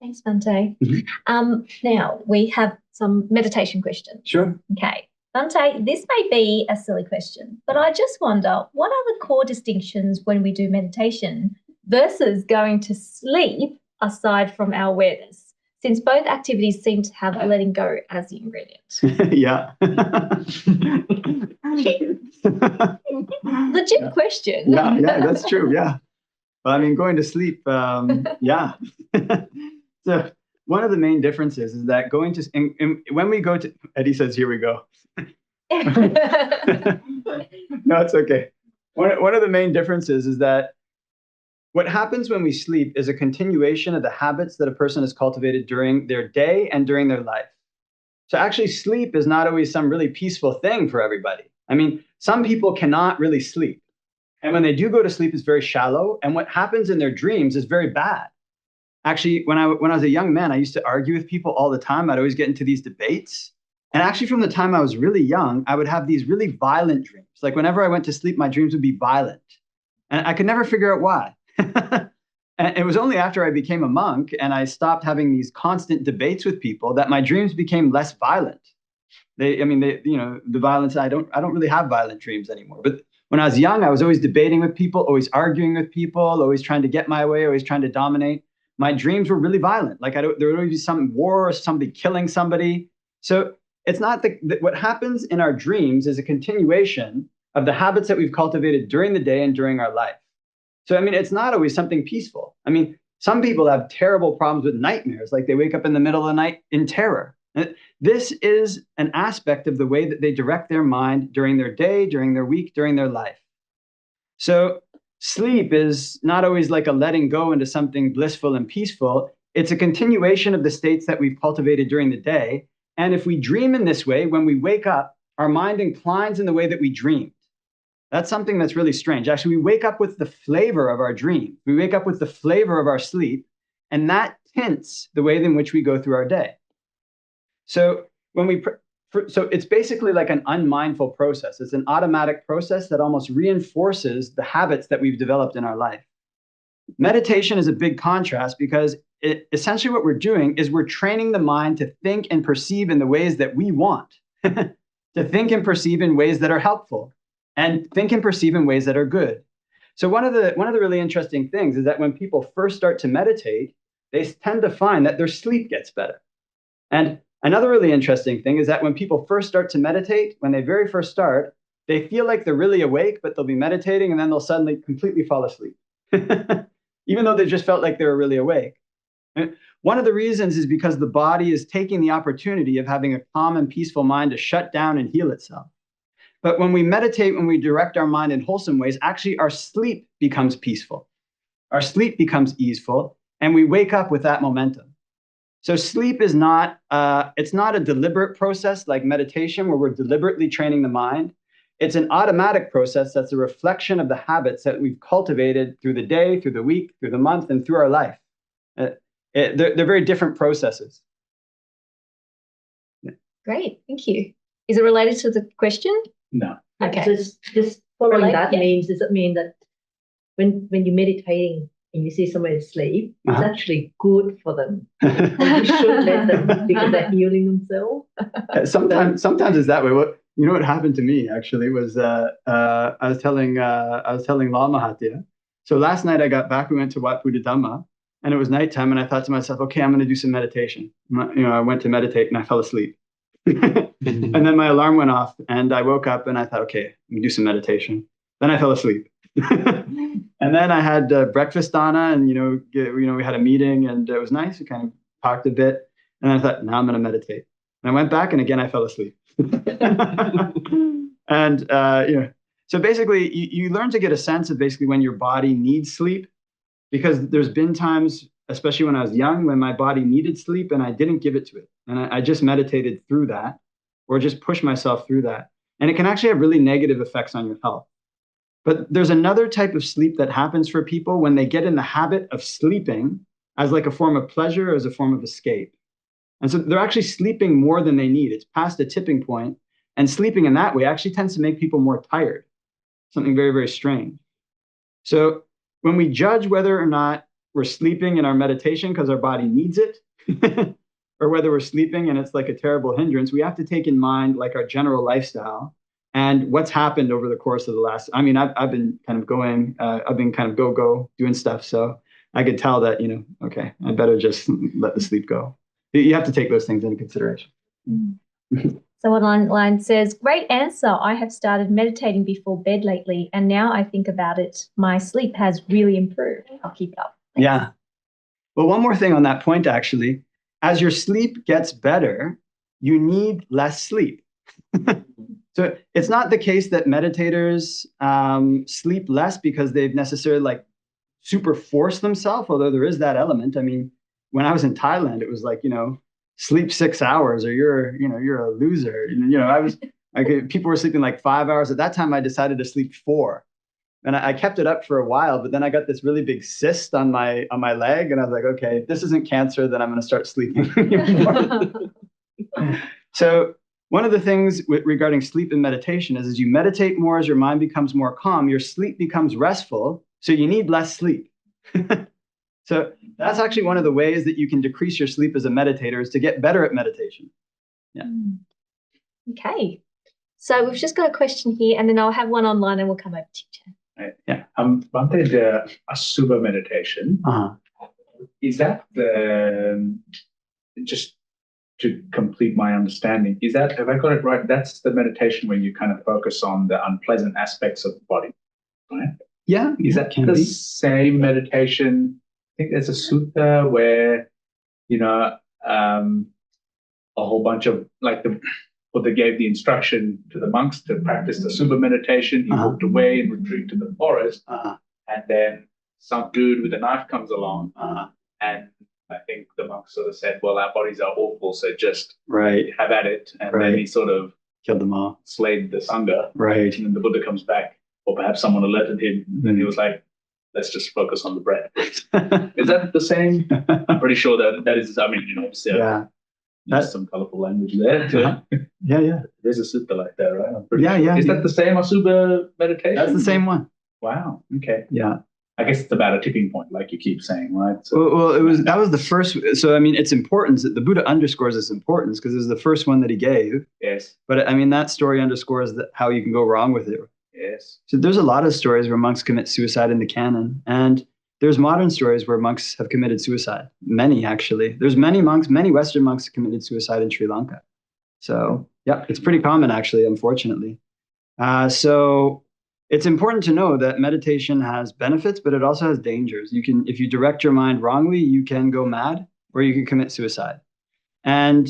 Thanks, Bhante. Now we have some meditation questions. Sure. Okay. Bhante, this may be a silly question, but I just wonder, what are the core distinctions when we do meditation versus going to sleep aside from our awareness, since both activities seem to have letting go as the ingredient? Yeah. Legit question. Yeah, that's true. Yeah. Well, I mean, going to sleep, yeah. So one of the main differences is that going to, when we go to, Eddie says, here we go. No, it's okay. One of the main differences is that what happens when we sleep is a continuation of the habits that a person has cultivated during their day and during their life. So actually, sleep is not always some really peaceful thing for everybody. I mean, some people cannot really sleep. And when they do go to sleep, it's very shallow. And what happens in their dreams is very bad. Actually, when I was a young man, I used to argue with people all the time. I'd always get into these debates. And actually, from the time I was really young, I would have these really violent dreams. Like whenever I went to sleep, my dreams would be violent. And I could never figure out why. And it was only after I became a monk and I stopped having these constant debates with people that my dreams became less violent. The violence, I don't really have violent dreams anymore. But when I was young, I was always debating with people, always arguing with people, always trying to get my way, always trying to dominate. My dreams were really violent. Like there would always be some war or somebody killing somebody. So it's not what happens in our dreams is a continuation of the habits that we've cultivated during the day and during our life. So, I mean, it's not always something peaceful. I mean, some people have terrible problems with nightmares, like they wake up in the middle of the night in terror. And this is an aspect of the way that they direct their mind during their day, during their week, during their life. So sleep is not always like a letting go into something blissful and peaceful. It's a continuation of the states that we've cultivated during the day. And if we dream in this way, when we wake up, our mind inclines in the way that we dreamed. That's something that's really strange. Actually, we wake up with the flavor of our dream. We wake up with the flavor of our sleep, and that tints the way in which we go through our day. So so it's basically like an unmindful process. It's an automatic process that almost reinforces the habits that we've developed in our life. Meditation is a big contrast because essentially what we're doing is we're training the mind to think and perceive in the ways that we want, to think and perceive in ways that are helpful, and think and perceive in ways that are good. So one of the really interesting things is that when people first start to meditate, they tend to find that their sleep gets better. And another really interesting thing is that when people first start to meditate, when they very first start, they feel like they're really awake, but they'll be meditating and then they'll suddenly completely fall asleep, even though they just felt like they were really awake. And one of the reasons is because the body is taking the opportunity of having a calm and peaceful mind to shut down and heal itself. But when we meditate, when we direct our mind in wholesome ways, actually our sleep becomes peaceful. Our sleep becomes easeful, and we wake up with that momentum. So sleep is it's not a deliberate process like meditation where we're deliberately training the mind. It's an automatic process that's a reflection of the habits that we've cultivated through the day, through the week, through the month, and through our life. They're very different processes. Great, thank you. Is it related to the question? No. Okay. So just following Relate, that yeah. does it mean that when you're meditating and you see somebody asleep, it's actually good for them? You should let them because they're healing themselves? Sometimes it's that way. What happened to me actually was I was telling Lama Hatya. So last night I got back, we went to Wat Buddha, and it was nighttime, and I thought to myself, okay, I'm going to do some meditation. I went to meditate and I fell asleep. And then my alarm went off and I woke up and I thought, okay, let me do some meditation. Then I fell asleep. And then I had breakfast, Donna, and we had a meeting and it was nice. We kind of talked a bit. And I thought, now I'm going to meditate. And I went back and again I fell asleep. And So basically, you learn to get a sense of basically when your body needs sleep, because there's been times, especially when I was young, when my body needed sleep and I didn't give it to it. And I just meditated through that, or just pushed myself through that. And it can actually have really negative effects on your health. But there's another type of sleep that happens for people when they get in the habit of sleeping as like a form of pleasure, as a form of escape. And so they're actually sleeping more than they need. It's past a tipping point. And sleeping in that way actually tends to make people more tired. Something very, very strange. So when we judge whether or not we're sleeping in our meditation because our body needs it, or whether we're sleeping and it's like a terrible hindrance, we have to take in mind like our general lifestyle and what's happened over the course of the last, I mean, I've been kind of going, I've been kind of go doing stuff. So I could tell that, okay, I better just let the sleep go. You have to take those things into consideration. So online says, great answer. I have started meditating before bed lately, and now I think about it, my sleep has really improved. I'll keep it up. Thanks. Yeah. Well, one more thing on that point, actually. As your sleep gets better, you need less sleep. So it's not the case that meditators sleep less because they've necessarily like super forced themselves, although there is that element. I mean, when I was in Thailand, it was like, sleep 6 hours or you're a loser. I was like, people were sleeping like 5 hours. At that time, I decided to sleep 4. And I kept it up for a while, but then I got this really big cyst on my leg, and I was like, okay, if this isn't cancer, then I'm going to start sleeping more. So one of the things regarding sleep and meditation is as you meditate more, as your mind becomes more calm, your sleep becomes restful, so you need less sleep. So that's actually one of the ways that you can decrease your sleep as a meditator, is to get better at meditation. Yeah. Okay. So we've just got a question here, and then I'll have one online and we'll come over to you, Jen. Right. Yeah. Bhante, the Asubha meditation, is that just to complete my understanding, have I got it right? That's the meditation where you kind of focus on the unpleasant aspects of the body, right? Yeah. Is that the same meditation? I think there's a sutta where, a whole bunch of Buddha gave the instruction to the monks to practice the Subha meditation. He walked away and retreated to the forest. And then some dude with a knife comes along. And I think the monks sort of said, well, our bodies are awful, so just have at it. And then he sort of killed them all, slayed the Sangha. Right. And then the Buddha comes back, or perhaps someone alerted him. And then he was like, let's just focus on the breath. Is that the same? I'm pretty sure that is, there's some colorful language there. Yeah. There's a sutta like that, right? I'm pretty sure. Is that the same Asubha meditation? That's the same one. Wow. Okay. Yeah. I guess it's about a tipping point, like you keep saying, right? So, well, that was the first. So, I mean, its importance. The Buddha underscores its importance because it was the first one that he gave. Yes. But I mean, that story underscores how you can go wrong with it. Yes. So there's a lot of stories where monks commit suicide in the canon, and there's modern stories where monks have committed suicide. Many, actually. There's many Western monks who committed suicide in Sri Lanka. So, yeah, it's pretty common, actually, unfortunately. So it's important to know that meditation has benefits, but it also has dangers. If you direct your mind wrongly, you can go mad, or you can commit suicide. And,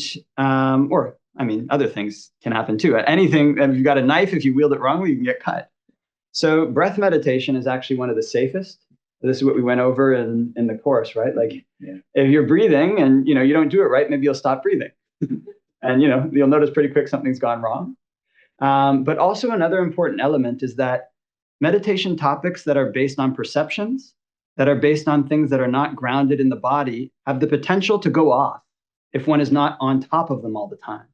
other things can happen too. Anything, if you've got a knife, if you wield it wrongly, you can get cut. So breath meditation is actually one of the safest. This is what we went over in the course, right? Like, if you're breathing and, you don't do it right, maybe you'll stop breathing. And, you'll notice pretty quick something's gone wrong. But also another important element is that meditation topics that are based on perceptions, that are based on things that are not grounded in the body, have the potential to go off if one is not on top of them all the time.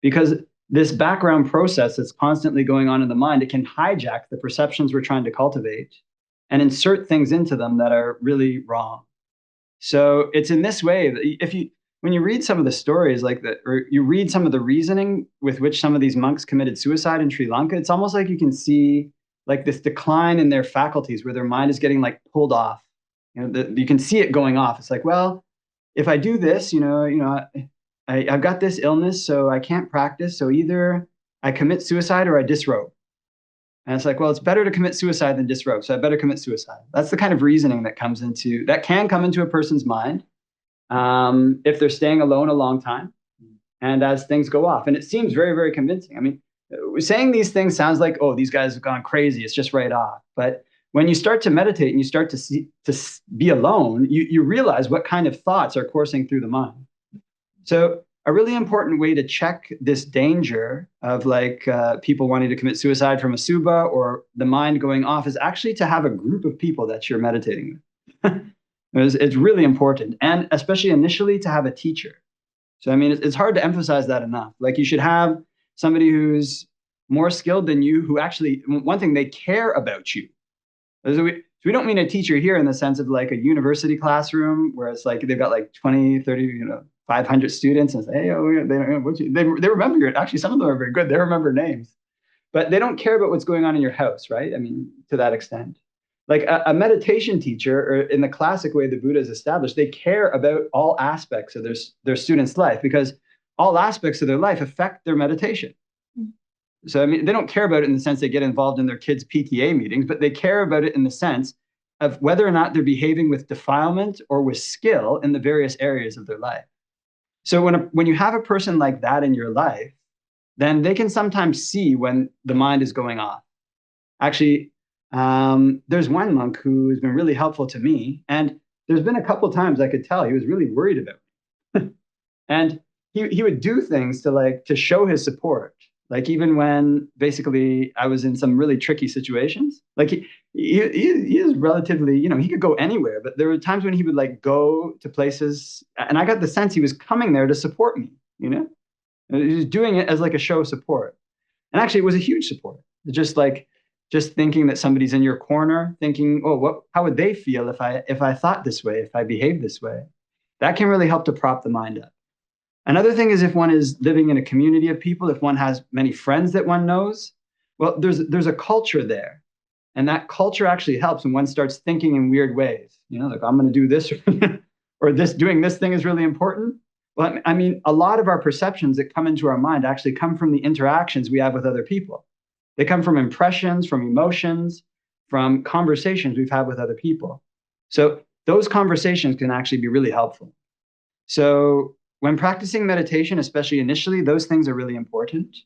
Because this background process that's constantly going on in the mind, it can hijack the perceptions we're trying to cultivate and insert things into them that are really wrong. So it's in this way that when you read some of the stories like that, or you read some of the reasoning with which some of these monks committed suicide in Sri Lanka, it's almost like you can see like this decline in their faculties where their mind is getting like pulled off. You can see it going off. It's like, well, if I do this, I've got this illness, so I can't practice. So either I commit suicide or I disrobe. And it's like, well, it's better to commit suicide than disrobe, so I better commit suicide. That's the kind of reasoning that can come into a person's mind if they're staying alone a long time and as things go off. And it seems very, very convincing. I mean, saying these things sounds like, oh, these guys have gone crazy. It's just right off. But when you start to meditate and you start to be alone, you realize what kind of thoughts are coursing through the mind. So a really important way to check this danger of like people wanting to commit suicide from asubha or the mind going off is actually to have a group of people that you're meditating with. It's really important. And especially initially to have a teacher. So, I mean, it's hard to emphasize that enough. Like you should have somebody who's more skilled than you, who actually, one thing, they care about you. So we don't mean a teacher here in the sense of like a university classroom where it's like they've got like 20, 30, 500 students and say, hey, they remember your, actually some of them are very good. They remember names, but they don't care about what's going on in your house, right? I mean, to that extent. Like a meditation teacher, or in the classic way the Buddha has established, they care about all aspects of their student's life, because all aspects of their life affect their meditation. So, I mean, they don't care about it in the sense they get involved in their kids' PTA meetings, but they care about it in the sense of whether or not they're behaving with defilement or with skill in the various areas of their life. So when you have a person like that in your life, then they can sometimes see when the mind is going off. Actually, there's one monk who has been really helpful to me, and there's been a couple times I could tell he was really worried about me. And he would do things to show his support. Like even when basically I was in some really tricky situations, like he is relatively, he could go anywhere, but there were times when he would like go to places, and I got the sense he was coming there to support me, He was doing it as like a show of support. And actually it was a huge support. Just thinking that somebody's in your corner, thinking, oh, how would they feel if I thought this way, if I behaved this way? That can really help to prop the mind up. Another thing is if one is living in a community of people, if one has many friends that one knows, well, there's a culture there. And that culture actually helps when one starts thinking in weird ways. Like I'm going to do this or doing this thing is really important. Well, I mean, a lot of our perceptions that come into our mind actually come from the interactions we have with other people. They come from impressions, from emotions, from conversations we've had with other people. So those conversations can actually be really helpful. So when practicing meditation, especially initially, those things are really important.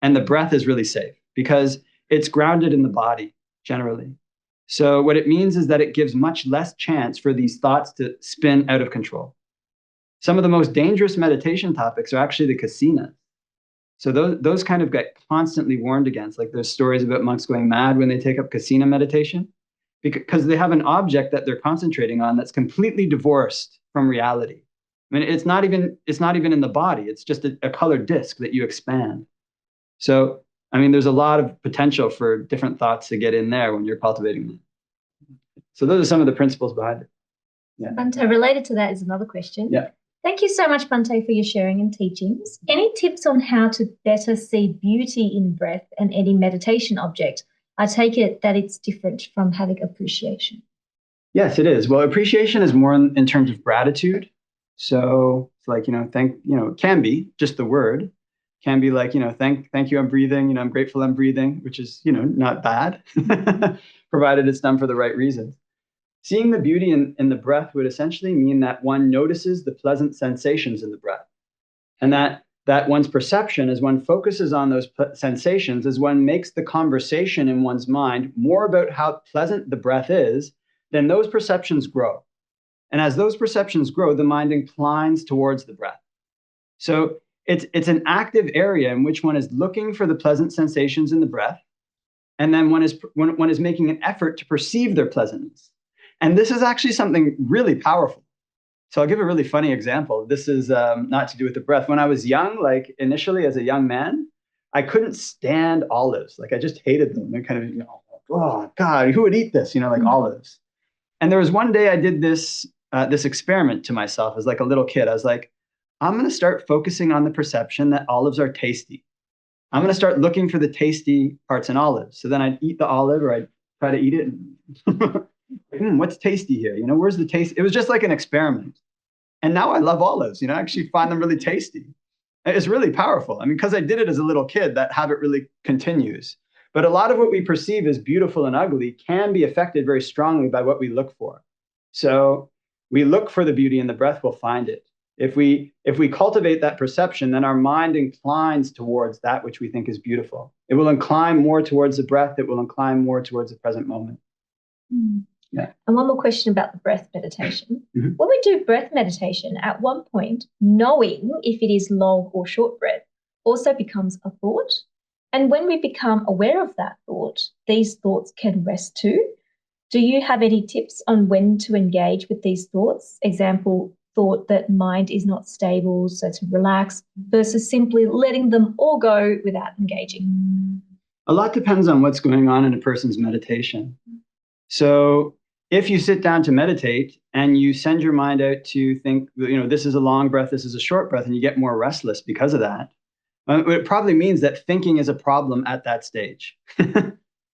And the breath is really safe because it's grounded in the body generally. So what it means is that it gives much less chance for these thoughts to spin out of control. Some of the most dangerous meditation topics are actually the kasinas. So those kind of get constantly warned against. Like there's stories about monks going mad when they take up kasina meditation because they have an object that they're concentrating on that's completely divorced from reality. I mean, it's not even in the body. It's just a colored disc that you expand. So, I mean, there's a lot of potential for different thoughts to get in there when you're cultivating them. So those are some of the principles behind it. Yeah. Bhante, related to that is another question. Yeah. Thank you so much, Bhante, for your sharing and teachings. Any tips on how to better see beauty in breath and any meditation object? I take it that it's different from having appreciation. Yes, it is. Well, appreciation is more in terms of gratitude. So it's like, it can be just the word, can be like, thank you, I'm breathing, I'm grateful I'm breathing, which is, not bad, provided it's done for the right reasons. Seeing the beauty in the breath would essentially mean that one notices the pleasant sensations in the breath. And that one's perception, as one focuses on those sensations, as one makes the conversation in one's mind more about how pleasant the breath is, then those perceptions grow. And as those perceptions grow, the mind inclines towards the breath. So it's an active area in which one is looking for the pleasant sensations in the breath. And then one is making an effort to perceive their pleasantness. And this is actually something really powerful. So I'll give a really funny example. This is not to do with the breath. When I was young, like initially as a young man, I couldn't stand olives. Like I just hated them. They're kind of, oh God, who would eat this? Like olives. And there was one day I did this experiment to myself as like a little kid. I was like, I'm going to start focusing on the perception that olives are tasty. I'm going to start looking for the tasty parts in olives. So then I'd eat the olive or I'd try to eat it. And, what's tasty here? Where's the taste? It was just like an experiment. And now I love olives. I actually find them really tasty. It's really powerful. I mean, because I did it as a little kid, that habit really continues. But a lot of what we perceive as beautiful and ugly can be affected very strongly by what we look for. So we look for the beauty in the breath, we'll find it. If we cultivate that perception, then our mind inclines towards that which we think is beautiful. It will incline more towards the breath. It will incline more towards the present moment. Yeah. And one more question about the breath meditation. Mm-hmm. When we do breath meditation, at one point, knowing if it is long or short breath also becomes a thought. And when we become aware of that thought, these thoughts can rest too. Do you have any tips on when to engage with these thoughts? Example, thought that mind is not stable, so to relax, versus simply letting them all go without engaging? A lot depends on what's going on in a person's meditation. So if you sit down to meditate and you send your mind out to think, this is a long breath, this is a short breath, and you get more restless because of that, it probably means that thinking is a problem at that stage.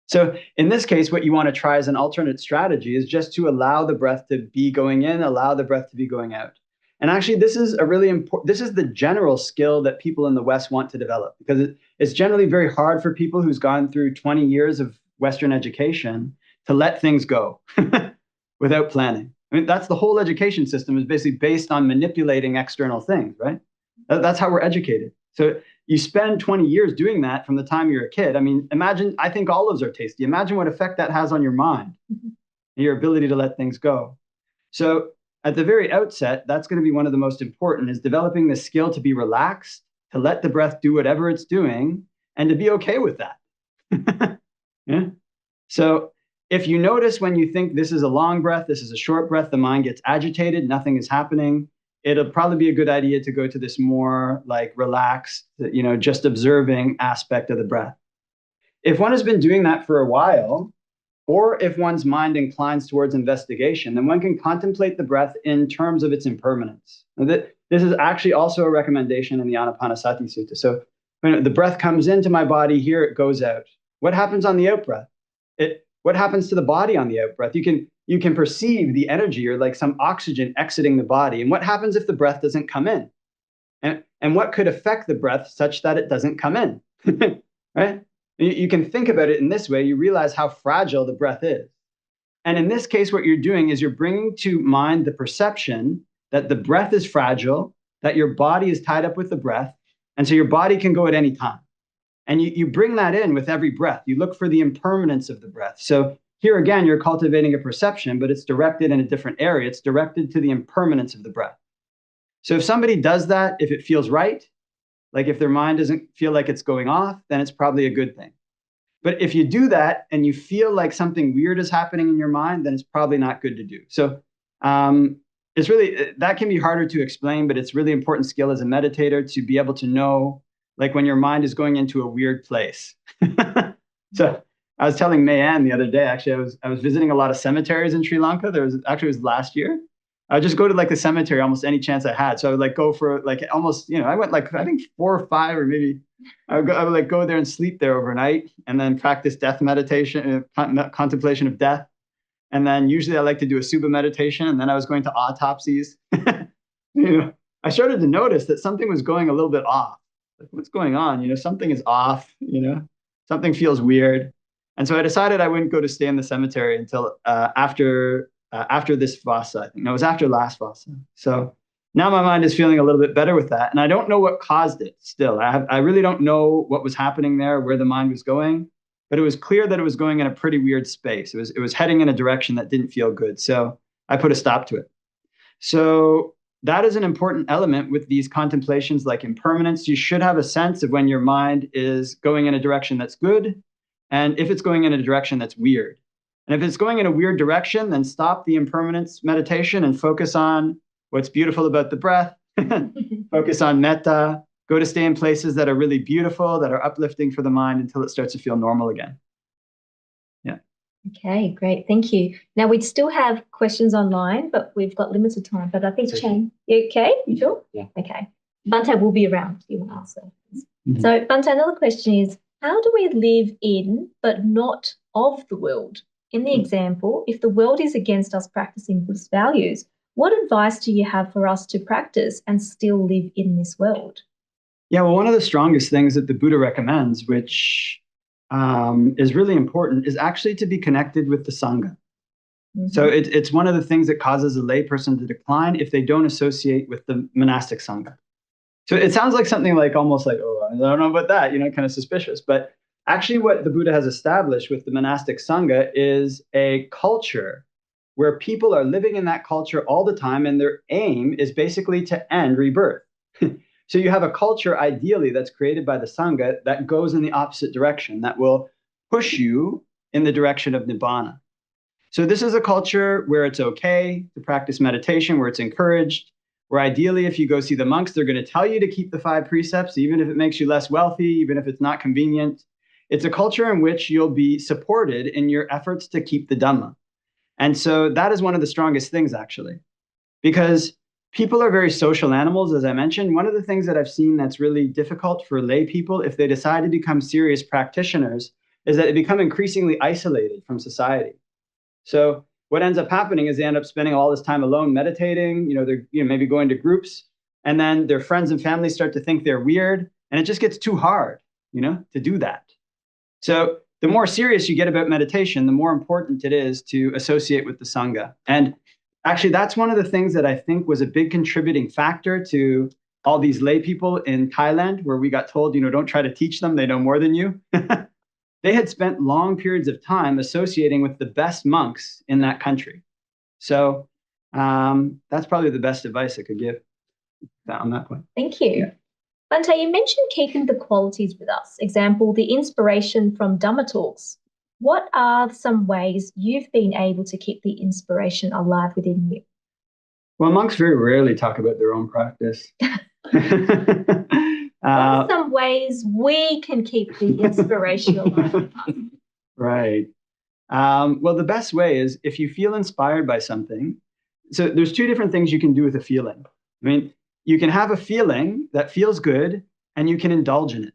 So in this case, what you want to try as an alternate strategy is just to allow the breath to be going in, allow the breath to be going out. And actually, this is a really important, this is the general skill that people in the West want to develop, because it's generally very hard for people who's gone through 20 years of Western education to let things go without planning. I mean, that's the whole education system, is basically based on manipulating external things, right? That's how we're educated. So you spend 20 years doing that from the time you're a kid. I mean, imagine, I think olives are tasty. Imagine what effect that has on your mind and your ability to let things go. So at the very outset, that's going to be one of the most important, is developing the skill to be relaxed, to let the breath do whatever it's doing, and to be okay with that. Yeah. So if you notice when you think this is a long breath, this is a short breath, the mind gets agitated, nothing is happening, it'll probably be a good idea to go to this more like relaxed, just observing aspect of the breath. If one has been doing that for a while, or if one's mind inclines towards investigation, then one can contemplate the breath in terms of its impermanence. This is actually also a recommendation in the Anapanasati Sutta. So when the breath comes into my body, here it goes out. What happens on the out breath? What happens to the body on the out breath? You can perceive the energy, or like some oxygen exiting the body. And what happens if the breath doesn't come in? And what could affect the breath such that it doesn't come in? Right? You can think about it in this way. You realize how fragile the breath is. And in this case, what you're doing is you're bringing to mind the perception that the breath is fragile, that your body is tied up with the breath, and so your body can go at any time. And you bring that in with every breath. You look for the impermanence of the breath. So here again, you're cultivating a perception, but it's directed in a different area. It's directed to the impermanence of the breath. So if somebody does that, if it feels right, like if their mind doesn't feel like it's going off, then it's probably a good thing. But if you do that and you feel like something weird is happening in your mind, then it's probably not good to do. So it's really, that can be harder to explain, but it's really important skill as a meditator to be able to know, like when your mind is going into a weird place. So I was telling Mayanne the other day, actually, I was visiting a lot of cemeteries in Sri Lanka. It was last year. I would just go to like the cemetery almost any chance I had. So I would like go for like almost, I went like, I think 4 or 5, or maybe I would like go there and sleep there overnight, and then practice death meditation, contemplation of death. And then usually I like to do a Subha meditation, and then I was going to autopsies. I started to notice that something was going a little bit off. Like, what's going on? Something is off, something feels weird. And so I decided I wouldn't go to stay in the cemetery until after this Vasa. I think it was after last Vasa. So now my mind is feeling a little bit better with that. And I don't know what caused it still. I really don't know what was happening there, where the mind was going, but it was clear that it was going in a pretty weird space. It was heading in a direction that didn't feel good. So I put a stop to it. So that is an important element with these contemplations like impermanence. You should have a sense of when your mind is going in a direction that's good, and if it's going in a direction that's weird. And if it's going in a weird direction, then stop the impermanence meditation and focus on what's beautiful about the breath. Focus on metta. Go to stay in places that are really beautiful, that are uplifting for the mind, until it starts to feel normal again. Yeah. Okay, great. Thank you. Now, we'd still have questions online, but we've got limited time. But I think, Chang, you okay? You sure? Yeah. Okay. Bhante will be around if you want to ask those. So, Bhante, another question is, how do we live in but not of the world? In the example, if the world is against us practicing Buddhist values, what advice do you have for us to practice and still live in this world? Yeah, well, one of the strongest things that the Buddha recommends, which is really important, is actually to be connected with the Sangha. So it's one of the things that causes a layperson to decline if they don't associate with the monastic sangha. So it sounds like something like almost like, oh, I don't know about that, kind of suspicious. But actually what the Buddha has established with the monastic sangha is a culture where people are living in that culture all the time, and their aim is basically to end rebirth. So you have a culture, ideally, that's created by the sangha that goes in the opposite direction, that will push you in the direction of nibbana. So this is a culture where it's okay to practice meditation, where it's encouraged, where ideally, if you go see the monks, they're going to tell you to keep the 5 precepts, even if it makes you less wealthy, even if it's not convenient. It's a culture in which you'll be supported in your efforts to keep the Dhamma. And so that is one of the strongest things, actually, because people are very social animals, as I mentioned. One of the things that I've seen that's really difficult for lay people, if they decide to become serious practitioners, is that they become increasingly isolated from society. So what ends up happening is they end up spending all this time alone meditating, they're maybe going to groups, and then their friends and family start to think they're weird, and it just gets too hard, to do that. So the more serious you get about meditation, the more important it is to associate with the Sangha. And actually, that's one of the things that I think was a big contributing factor to all these lay people in Thailand, where we got told, don't try to teach them, they know more than you. They had spent long periods of time associating with the best monks in that country. So that's probably the best advice I could give on that point. Thank you. Yeah. Bhante, you mentioned keeping the qualities with us. Example, the inspiration from Dhamma talks. What are some ways you've been able to keep the inspiration alive within you? Well, monks very rarely talk about their own practice. What are some ways we can keep the inspiration alive? Right. Well, the best way is if you feel inspired by something. So there's 2 different things you can do with a feeling. I mean, you can have a feeling that feels good, and you can indulge in it.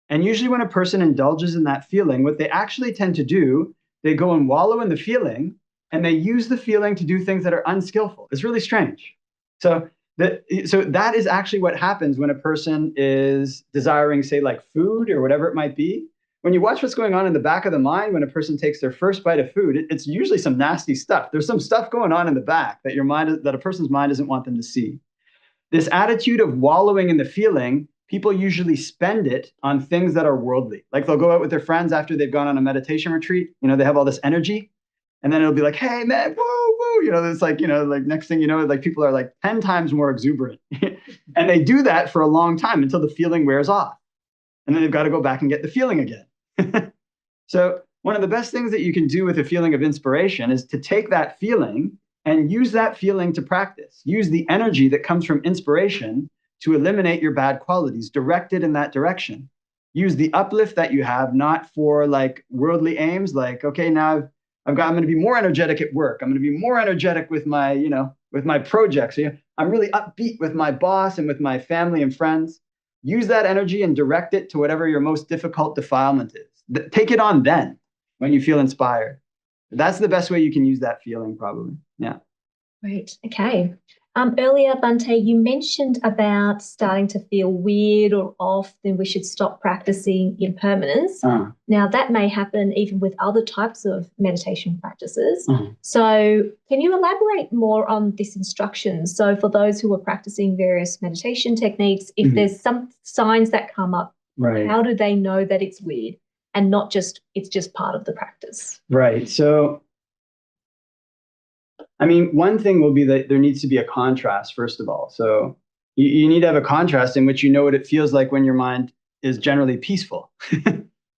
And usually when a person indulges in that feeling, what they actually tend to do, they go and wallow in the feeling, and they use the feeling to do things that are unskillful. It's really strange. So that is actually what happens when a person is desiring, say, like food or whatever it might be. When you watch what's going on in the back of the mind when a person takes their first bite of food, it's usually some nasty stuff. There's some stuff going on in the back that that a person's mind doesn't want them to see. This attitude of wallowing in the feeling, people usually spend it on things that are worldly. Like they'll go out with their friends after they've gone on a meditation retreat. They have all this energy. And then it'll be like, hey, man, woo, woo. It's like, like next thing you know, like people are like 10 times more exuberant. And they do that for a long time until the feeling wears off. And then they've got to go back and get the feeling again. So one of the best things that you can do with a feeling of inspiration is to take that feeling and use that feeling to practice. Use the energy that comes from inspiration to eliminate your bad qualities, direct it in that direction. Use the uplift that you have, not for like worldly aims, like, okay, now I'm going to be more energetic at work. I'm going to be more energetic with my, with my projects. I'm really upbeat with my boss and with my family and friends. Use that energy and direct it to whatever your most difficult defilement is. Take it on then when you feel inspired. That's the best way you can use that feeling, probably. Yeah. Great. Okay. Earlier, Bhante, you mentioned about starting to feel weird or off, then we should stop practicing impermanence. Now, that may happen even with other types of meditation practices. So can you elaborate more on this instruction? So for those who are practicing various meditation techniques, if there's some signs that come up, how do they know that it's weird and not just it's just part of the practice? Right. So I mean, one thing will be that there needs to be a contrast, first of all. So you need to have a contrast in which you know what it feels like when your mind is generally peaceful,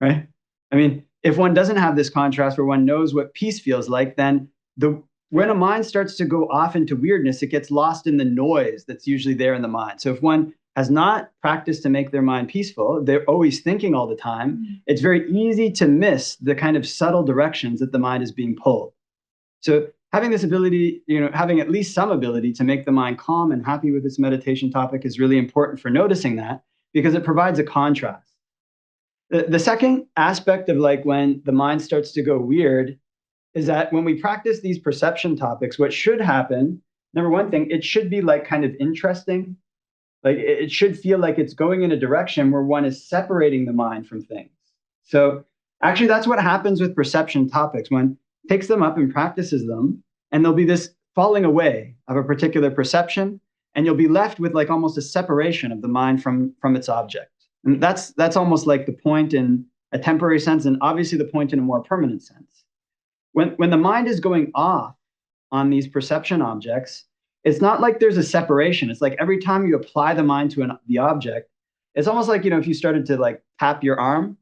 right? I mean, if one doesn't have this contrast where one knows what peace feels like, then when a mind starts to go off into weirdness, it gets lost in the noise that's usually there in the mind. So if one has not practiced to make their mind peaceful, they're always thinking all the time, it's very easy to miss the kind of subtle directions that the mind is being pulled. So having this ability, having at least some ability to make the mind calm and happy with this meditation topic is really important for noticing that, because it provides a contrast. The second aspect of like when the mind starts to go weird is that when we practice these perception topics, what should happen, number one thing, it should be like kind of interesting. Like it should feel like it's going in a direction where one is separating the mind from things. So actually that's what happens with perception topics. When takes them up and practices them, and there'll be this falling away of a particular perception, and you'll be left with like almost a separation of the mind from its object. And that's almost like the point in a temporary sense, and obviously the point in a more permanent sense. When the mind is going off on these perception objects, it's not like there's a separation. It's like every time you apply the mind to the object, it's almost like, if you started to like tap your arm,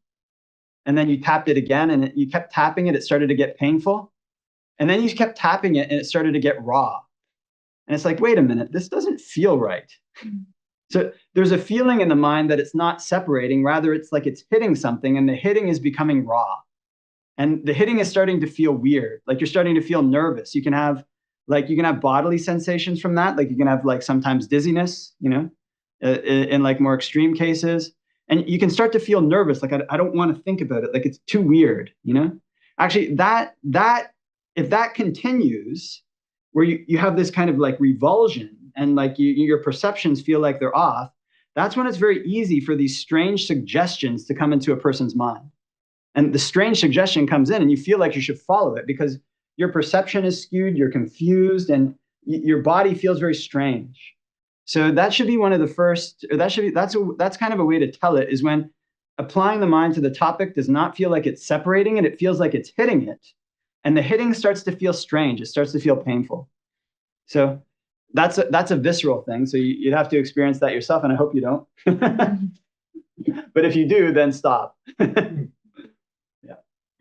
and then you tapped it again, and you kept tapping it, it started to get painful. And then you kept tapping it, and it started to get raw. And it's like, wait a minute, this doesn't feel right. So there's a feeling in the mind that it's not separating, rather it's like it's hitting something, and the hitting is becoming raw. And the hitting is starting to feel weird. Like you're starting to feel nervous. You can have bodily sensations from that. Like you can have like sometimes dizziness, in like more extreme cases. And you can start to feel nervous. Like, I don't want to think about it. Like it's too weird, Actually, if that continues, where you have this kind of like revulsion, and like your perceptions feel like they're off, that's when it's very easy for these strange suggestions to come into a person's mind. And the strange suggestion comes in, and you feel like you should follow it because your perception is skewed, you're confused, and your body feels very strange. So that should be one of the first, or that's kind of a way to tell it, is when applying the mind to the topic does not feel like it's separating it, it feels like it's hitting it. And the hitting starts to feel strange, it starts to feel painful. So that's a visceral thing. So you'd have to experience that yourself, and I hope you don't. But if you do, then stop.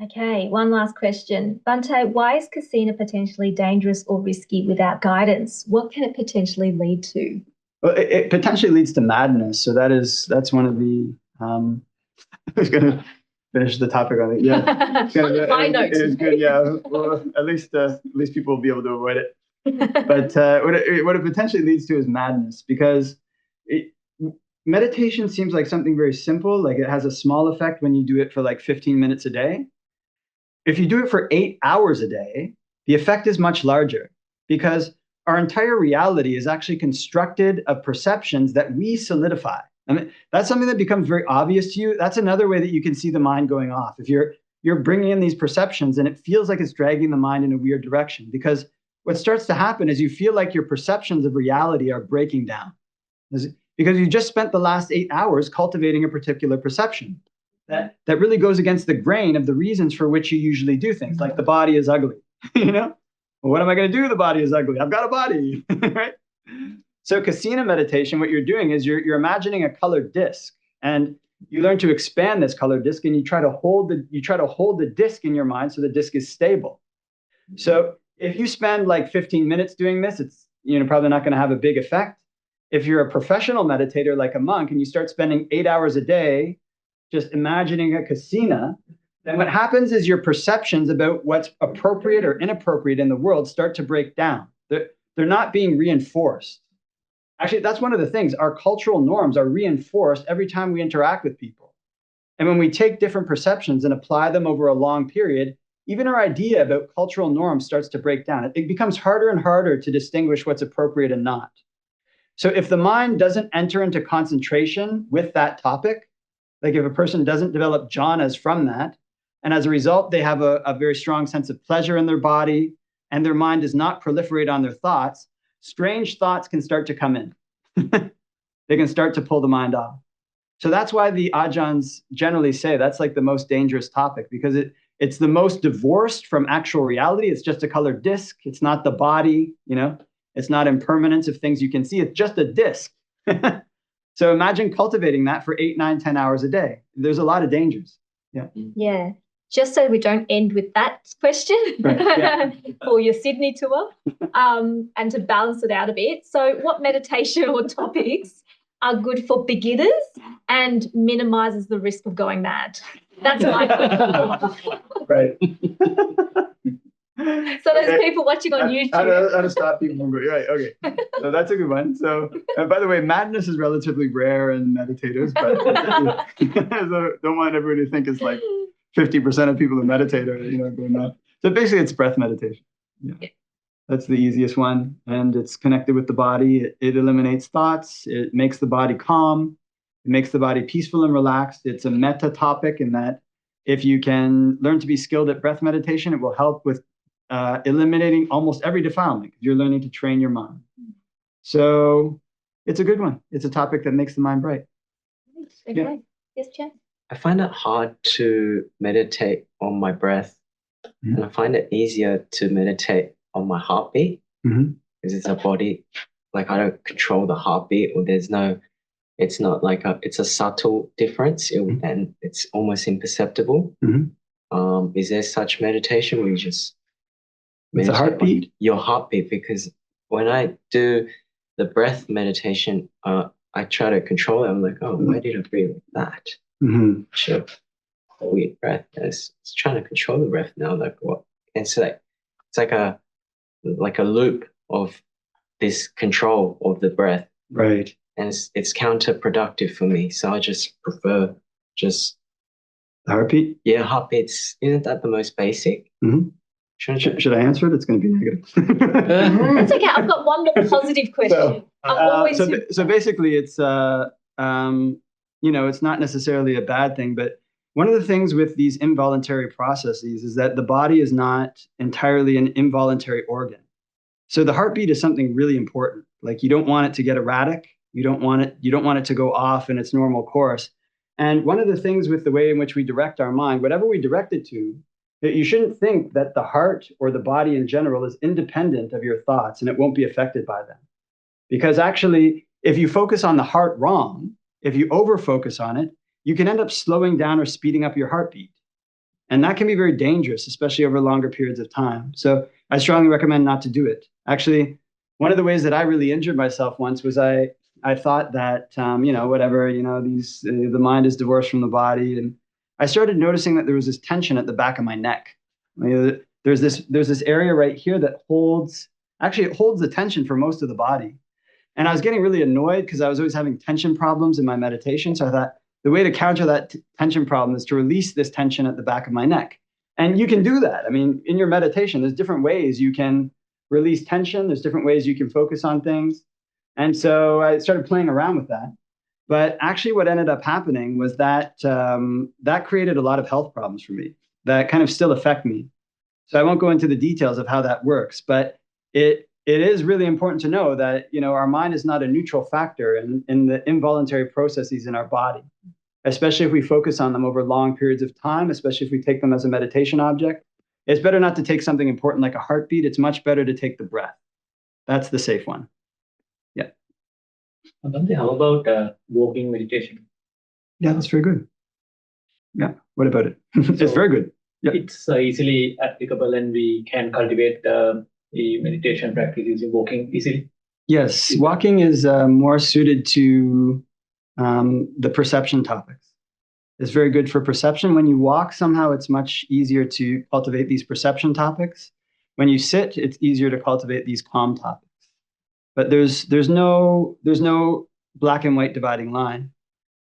Okay, one last question. Bhante, why is kasina potentially dangerous or risky without guidance? What can it potentially lead to? Well, it potentially leads to madness. So that's one of the, I was going to finish the topic on it. Yeah. My notes. It was good. Yeah. Well, at least people will be able to avoid it. But what it potentially leads to is madness, because meditation seems like something very simple. Like it has a small effect when you do it for like 15 minutes a day. If you do it for 8 hours a day, the effect is much larger, because our entire reality is actually constructed of perceptions that we solidify. I mean, that's something that becomes very obvious to you. That's another way that you can see the mind going off. If you're bringing in these perceptions and it feels like it's dragging the mind in a weird direction, because what starts to happen is you feel like your perceptions of reality are breaking down, because you just spent the last 8 hours cultivating a particular perception that really goes against the grain of the reasons for which you usually do things, like the body is ugly. Well, what am I going to do? The body is ugly. I've got a body, right? So kasina meditation, what you're doing is you're imagining a colored disc, and you learn to expand this colored disc, and you try to hold the disc in your mind so the disc is stable. So if you spend like 15 minutes doing this, it's probably not going to have a big effect. If you're a professional meditator like a monk, and you start spending 8 hours a day just imagining a kasina, then what happens is your perceptions about what's appropriate or inappropriate in the world start to break down. They're not being reinforced. Actually, that's one of the things. Our cultural norms are reinforced every time we interact with people. And when we take different perceptions and apply them over a long period, even our idea about cultural norms starts to break down. It becomes harder and harder to distinguish what's appropriate and not. So if the mind doesn't enter into concentration with that topic, like if a person doesn't develop jhanas from that, and as a result, they have a very strong sense of pleasure in their body, and their mind does not proliferate on their thoughts, strange thoughts can start to come in. They can start to pull the mind off. So that's why the Ajahns generally say that's like the most dangerous topic, because it's the most divorced from actual reality. It's just a colored disc. It's not the body, it's not impermanence of things you can see. It's just a disc. So imagine cultivating that for 8, 9, 10 hours a day. There's a lot of dangers. Yeah. Yeah. Just so we don't end with that question, right, yeah. For your Sydney tour, and to balance it out a bit. So what meditation or topics are good for beginners and minimizes the risk of going mad? That's my question. Right. So those people watching on YouTube. How to stop people from going, right, okay. So that's a good one. So, by the way, madness is relatively rare in meditators, but so don't want everybody to think it's like 50% of people who meditate are, going mad. So basically it's breath meditation. Yeah. That's the easiest one. And it's connected with the body. It eliminates thoughts. It makes the body calm. It makes the body peaceful and relaxed. It's a metta topic in that if you can learn to be skilled at breath meditation, it will help with eliminating almost every defilement. You're learning to train your mind. So it's a good one. It's a topic that makes the mind bright. Okay. Yeah. Yes, Jen? I find it hard to meditate on my breath, and I find it easier to meditate on my heartbeat because it's a body, like I don't control the heartbeat, or it's not like it's a subtle difference, and it's almost imperceptible. Is there such meditation where you just meditate the heartbeat? Your heartbeat? Because when I do the breath meditation, I try to control it. I'm like, oh, why did I breathe like that? Sure. A weird breath. And it's trying to control the breath now. Like what? And so it's like a loop of this control of the breath. Right. And it's counterproductive for me. So I just prefer just the heartbeat. Yeah, heartbeats. Isn't that the most basic? Should I answer it? It's going to be negative. That's okay. I've got one more positive question. So basically, it's it's not necessarily a bad thing, but one of the things with these involuntary processes is that the body is not entirely an involuntary organ. So the heartbeat is something really important. Like you don't want it to get erratic. You don't want it to go off in its normal course. And one of the things with the way in which we direct our mind, whatever we direct it to, that you shouldn't think that the heart or the body in general is independent of your thoughts and it won't be affected by them. Because actually, if you focus on the heart wrong, if you over-focus on it, you can end up slowing down or speeding up your heartbeat. And that can be very dangerous, especially over longer periods of time. So I strongly recommend not to do it. Actually, one of the ways that I really injured myself once was I thought that, the mind is divorced from the body. And I started noticing that there was this tension at the back of my neck. There's this area right here that holds the tension for most of the body. And I was getting really annoyed because I was always having tension problems in my meditation. So I thought the way to counter that tension problem is to release this tension at the back of my neck. And you can do that. I mean, in your meditation, there's different ways you can release tension. There's different ways you can focus on things. And so I started playing around with that. But actually what ended up happening was that that created a lot of health problems for me that kind of still affect me. So I won't go into the details of how that works, but it is really important to know that, our mind is not a neutral factor in the involuntary processes in our body, especially if we focus on them over long periods of time, especially if we take them as a meditation object. It's better not to take something important like a heartbeat. It's much better to take the breath. That's the safe one. Yeah. Bhante, how about walking meditation? Yeah, that's very good. Yeah. What about it? It's very good. Yeah. It's easily applicable and we can cultivate the meditation practice using walking easily. Yes, walking is more suited to the perception topics. It's very good for perception. When you walk, somehow it's much easier to cultivate these perception topics. When you sit, it's easier to cultivate these calm topics. But there's no black and white dividing line.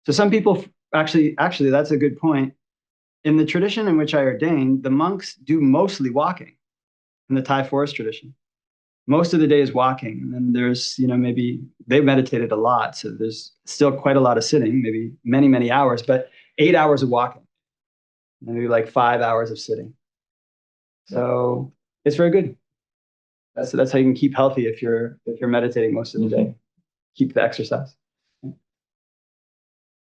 So some people actually that's a good point. In the tradition in which I ordained, the monks do mostly walking. In the Thai forest tradition, most of the day is walking, and then there's maybe they've meditated a lot, so there's still quite a lot of sitting, maybe many hours, but 8 hours of walking, maybe like 5 hours of sitting. So it's very good. That's how you can keep healthy if you're meditating most of the day. Keep the exercise.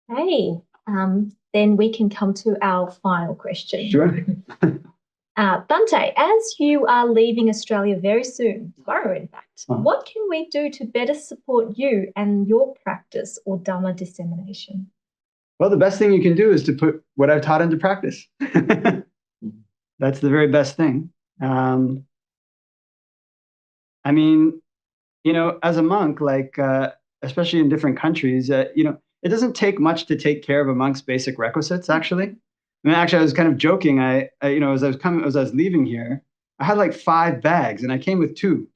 Hey, then we can come to our final question. Sure. Bhante, as you are leaving Australia very soon, tomorrow in fact, what can we do to better support you and your practice or Dhamma dissemination? Well, the best thing you can do is to put what I've taught into practice. That's the very best thing. I mean, as a monk, like, especially in different countries, it doesn't take much to take care of a monk's basic requisites, actually. I mean, actually, I was kind of joking. As I was leaving here, I had like 5 bags, and I came with 2,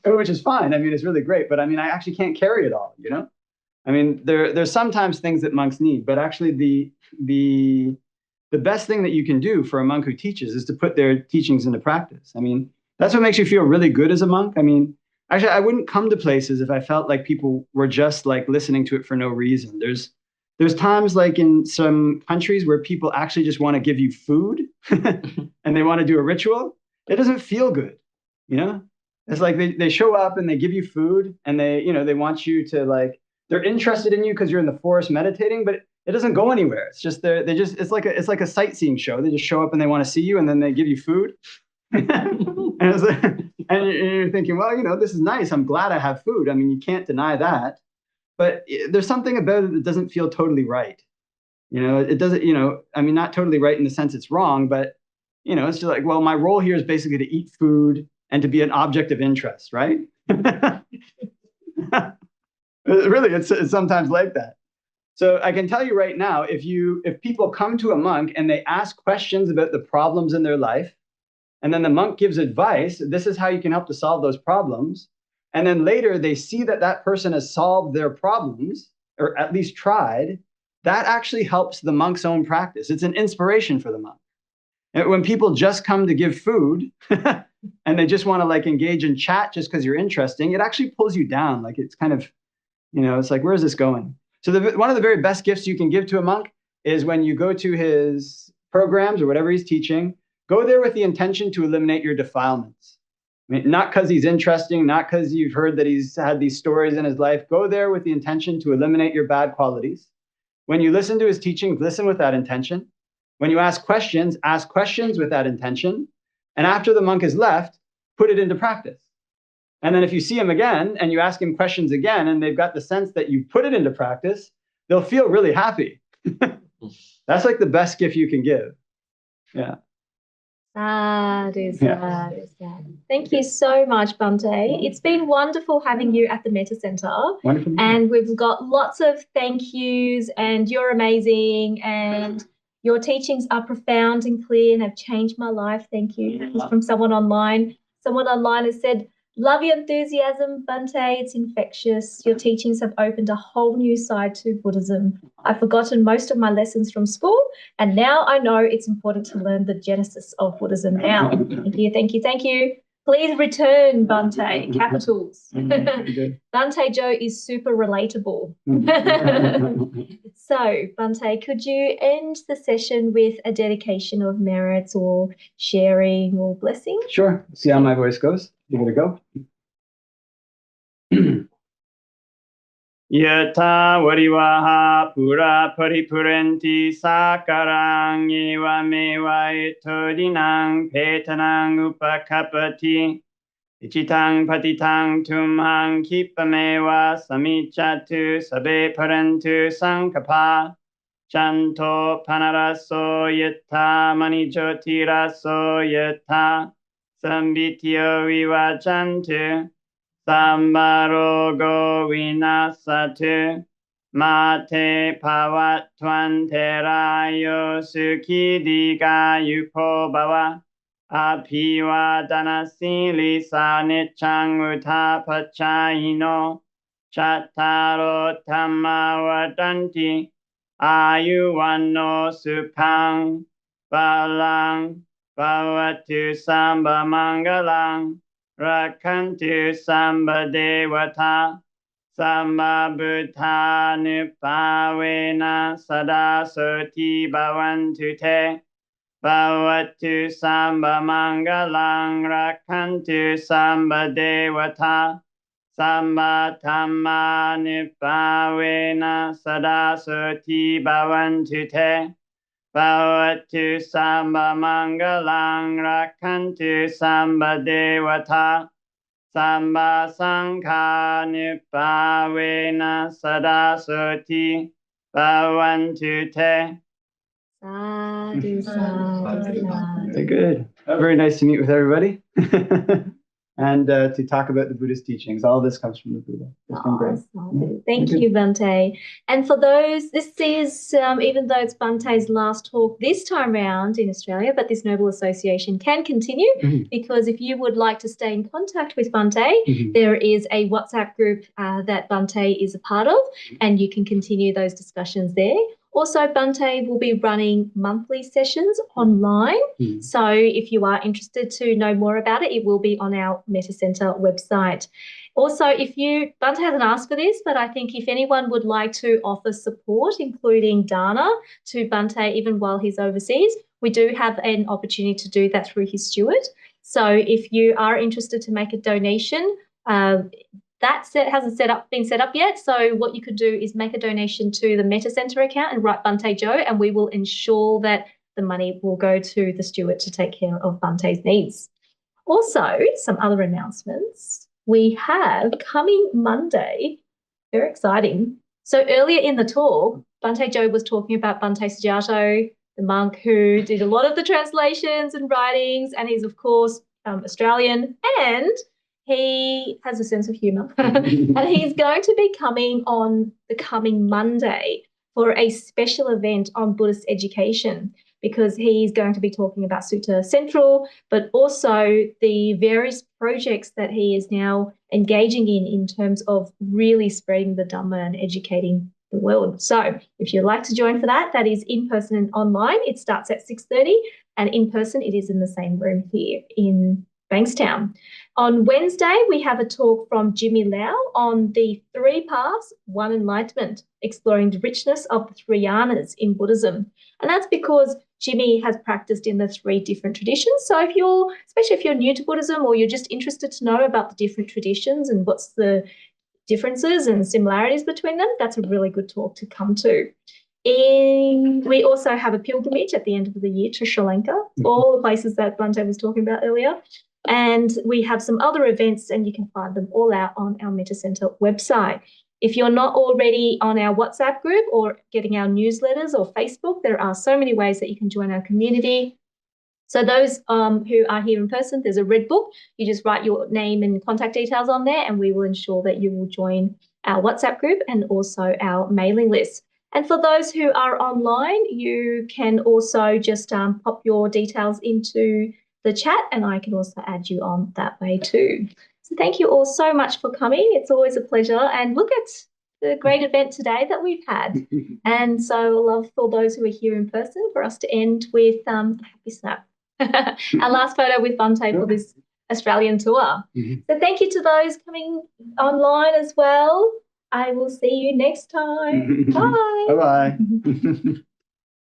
which is fine. I mean, it's really great. But I mean, I actually can't carry it all. I mean, there's sometimes things that monks need, but actually, the best thing that you can do for a monk who teaches is to put their teachings into practice. I mean, that's what makes you feel really good as a monk. I mean, actually, I wouldn't come to places if I felt like people were just like listening to it for no reason. There's times like in some countries where people actually just want to give you food and they want to do a ritual. it doesn't feel good, you know? It's like they show up and they give you food and they, you know, they want you to like, they're interested in you because you're in the forest meditating, but it doesn't go anywhere. It's just it's like a sightseeing show. They just show up and they want to see you and then they give you food. and you're thinking, well, you know, this is nice. I'm glad I have food. I mean, you can't deny that. But there's something about it that doesn't feel totally right. You know, it doesn't, you know, I mean, not totally right in the sense it's wrong, but, you know, it's just like, well, my role here is basically to eat food and to be an object of interest, right? Really, it's sometimes like that. So I can tell you right now, if people come to a monk and they ask questions about the problems in their life, and then the monk gives advice, this is how you can help to solve those problems. And then later they see that that person has solved their problems, or at least tried, that actually helps the monk's own practice. It's an inspiration for the monk. And when people just come to give food and they just want to like engage in chat just because you're interesting, it actually pulls you down. Like it's kind of, you know, it's like, where is this going? So one of the very best gifts you can give to a monk is when you go to his programs or whatever he's teaching, go there with the intention to eliminate your defilements. I mean, not because he's interesting, not because you've heard that he's had these stories in his life. Go there with the intention to eliminate your bad qualities. When you listen to his teachings, listen with that intention. When you ask questions with that intention. And after the monk is left, put it into practice. And then if you see him again and you ask him questions again, and they've got the sense that you put it into practice, they'll feel really happy. That's like the best gift you can give. Yeah. Sadhu, sadhu, sadhu. Thank you so much, Bhante. It's been wonderful having you at the Metta Centre. Wonderful. And we've got lots of thank yous, and you're amazing, and your teachings are profound and clear and have changed my life. Thank you. This is from someone online. Someone online has said, love your enthusiasm, Bhante. It's infectious. Your teachings have opened a whole new side to Buddhism. I've forgotten most of my lessons from school, and now I know it's important to learn the genesis of Buddhism now. Thank you, thank you, thank you. Please return, Bhante. Capitals. Bhante Joe is super relatable. So, Bhante, could you end the session with a dedication of merits or sharing or blessing? Sure. See how my voice goes. Give it a go. Yata varivaha pura paripurenti sakarang eva meva etodinang petanang upakapati ichitang patitang tumhang kipameva samichatu sabe parantu sankapa chanto panaraso yata manijotiraso yata sambityo vivachantu Sambarogo vinasatu mate pavatvanterayo sukidika yuko bhava apivadanasi lisanichang utapachayino chattaro tamavadanti ayuvanno supang balang bhavatu samba mangalang Rakantu Samba Devata Samba Buddha Nupavena Sada Soti Bhavantu Te Bhavatu Samba Mangalang Rakantu Samba Devata Samba Tamma Nupavena Sada Soti Bhavantu Te Bhavatu Samba Mangalang Rakantu Samba Devata Samba Sankha Nipavena Sada Soti Bhavantu Te. Sadhu, sadhu. Very good. Very nice to meet with everybody. And to talk about the Buddhist teachings. All of this comes from the Buddha. It's been great. Thank you, Bhante. And for those, this is, even though it's Bhante's last talk this time around in Australia, but this Noble Association can continue because if you would like to stay in contact with Bhante, there is a WhatsApp group that Bhante is a part of, and you can continue those discussions there. Also, Bhante will be running monthly sessions online. So if you are interested to know more about it, it will be on our Metta Centre website. Also, Bhante hasn't asked for this, but I think if anyone would like to offer support, including Dana, to Bhante even while he's overseas, we do have an opportunity to do that through his steward. So if you are interested to make a donation, that hasn't been set up yet. So what you could do is make a donation to the Metta Centre account and write Bhante Joe, and we will ensure that the money will go to the steward to take care of Bhante's needs. Also, some other announcements. We have coming Monday, very exciting. So earlier in the talk, Bhante Joe was talking about Bhante Sujato, the monk who did a lot of the translations and writings, and he's, of course, Australian, and he has a sense of humour. And he's going to be coming on the coming Monday for a special event on Buddhist education, because he's going to be talking about Sutta Central, but also the various projects that he is now engaging in terms of really spreading the Dhamma and educating the world. So if you'd like to join for that, that is in person and online. It starts at 6:30, and in person it is in the same room here in Bankstown. On Wednesday, we have a talk from Jimmy Lau on the 3 paths, 1 enlightenment, exploring the richness of the 3 yanas in Buddhism. And that's because Jimmy has practiced in the 3 different traditions. So especially if you're new to Buddhism, or you're just interested to know about the different traditions and what's the differences and similarities between them, that's a really good talk to come to. We also have a pilgrimage at the end of the year to Sri Lanka, all the places that Bhante was talking about earlier. And we have some other events, and you can find them all out on our Metta Centre website. If you're not already on our WhatsApp group or getting our newsletters or Facebook, there are so many ways that you can join our community. So those who are here in person, there's a red book. You just write your name and contact details on there, and we will ensure that you will join our WhatsApp group and also our mailing list. And for those who are online, you can also just pop your details into the chat, and I can also add you on that way too. So thank you all so much for coming. It's always a pleasure. And look at the great event today that we've had. And so I love for those who are here in person for us to end with a happy snap. Our last photo with Bhante for this Australian tour. So thank you to those coming online as well. I will see you next time. Bye. Bye-bye.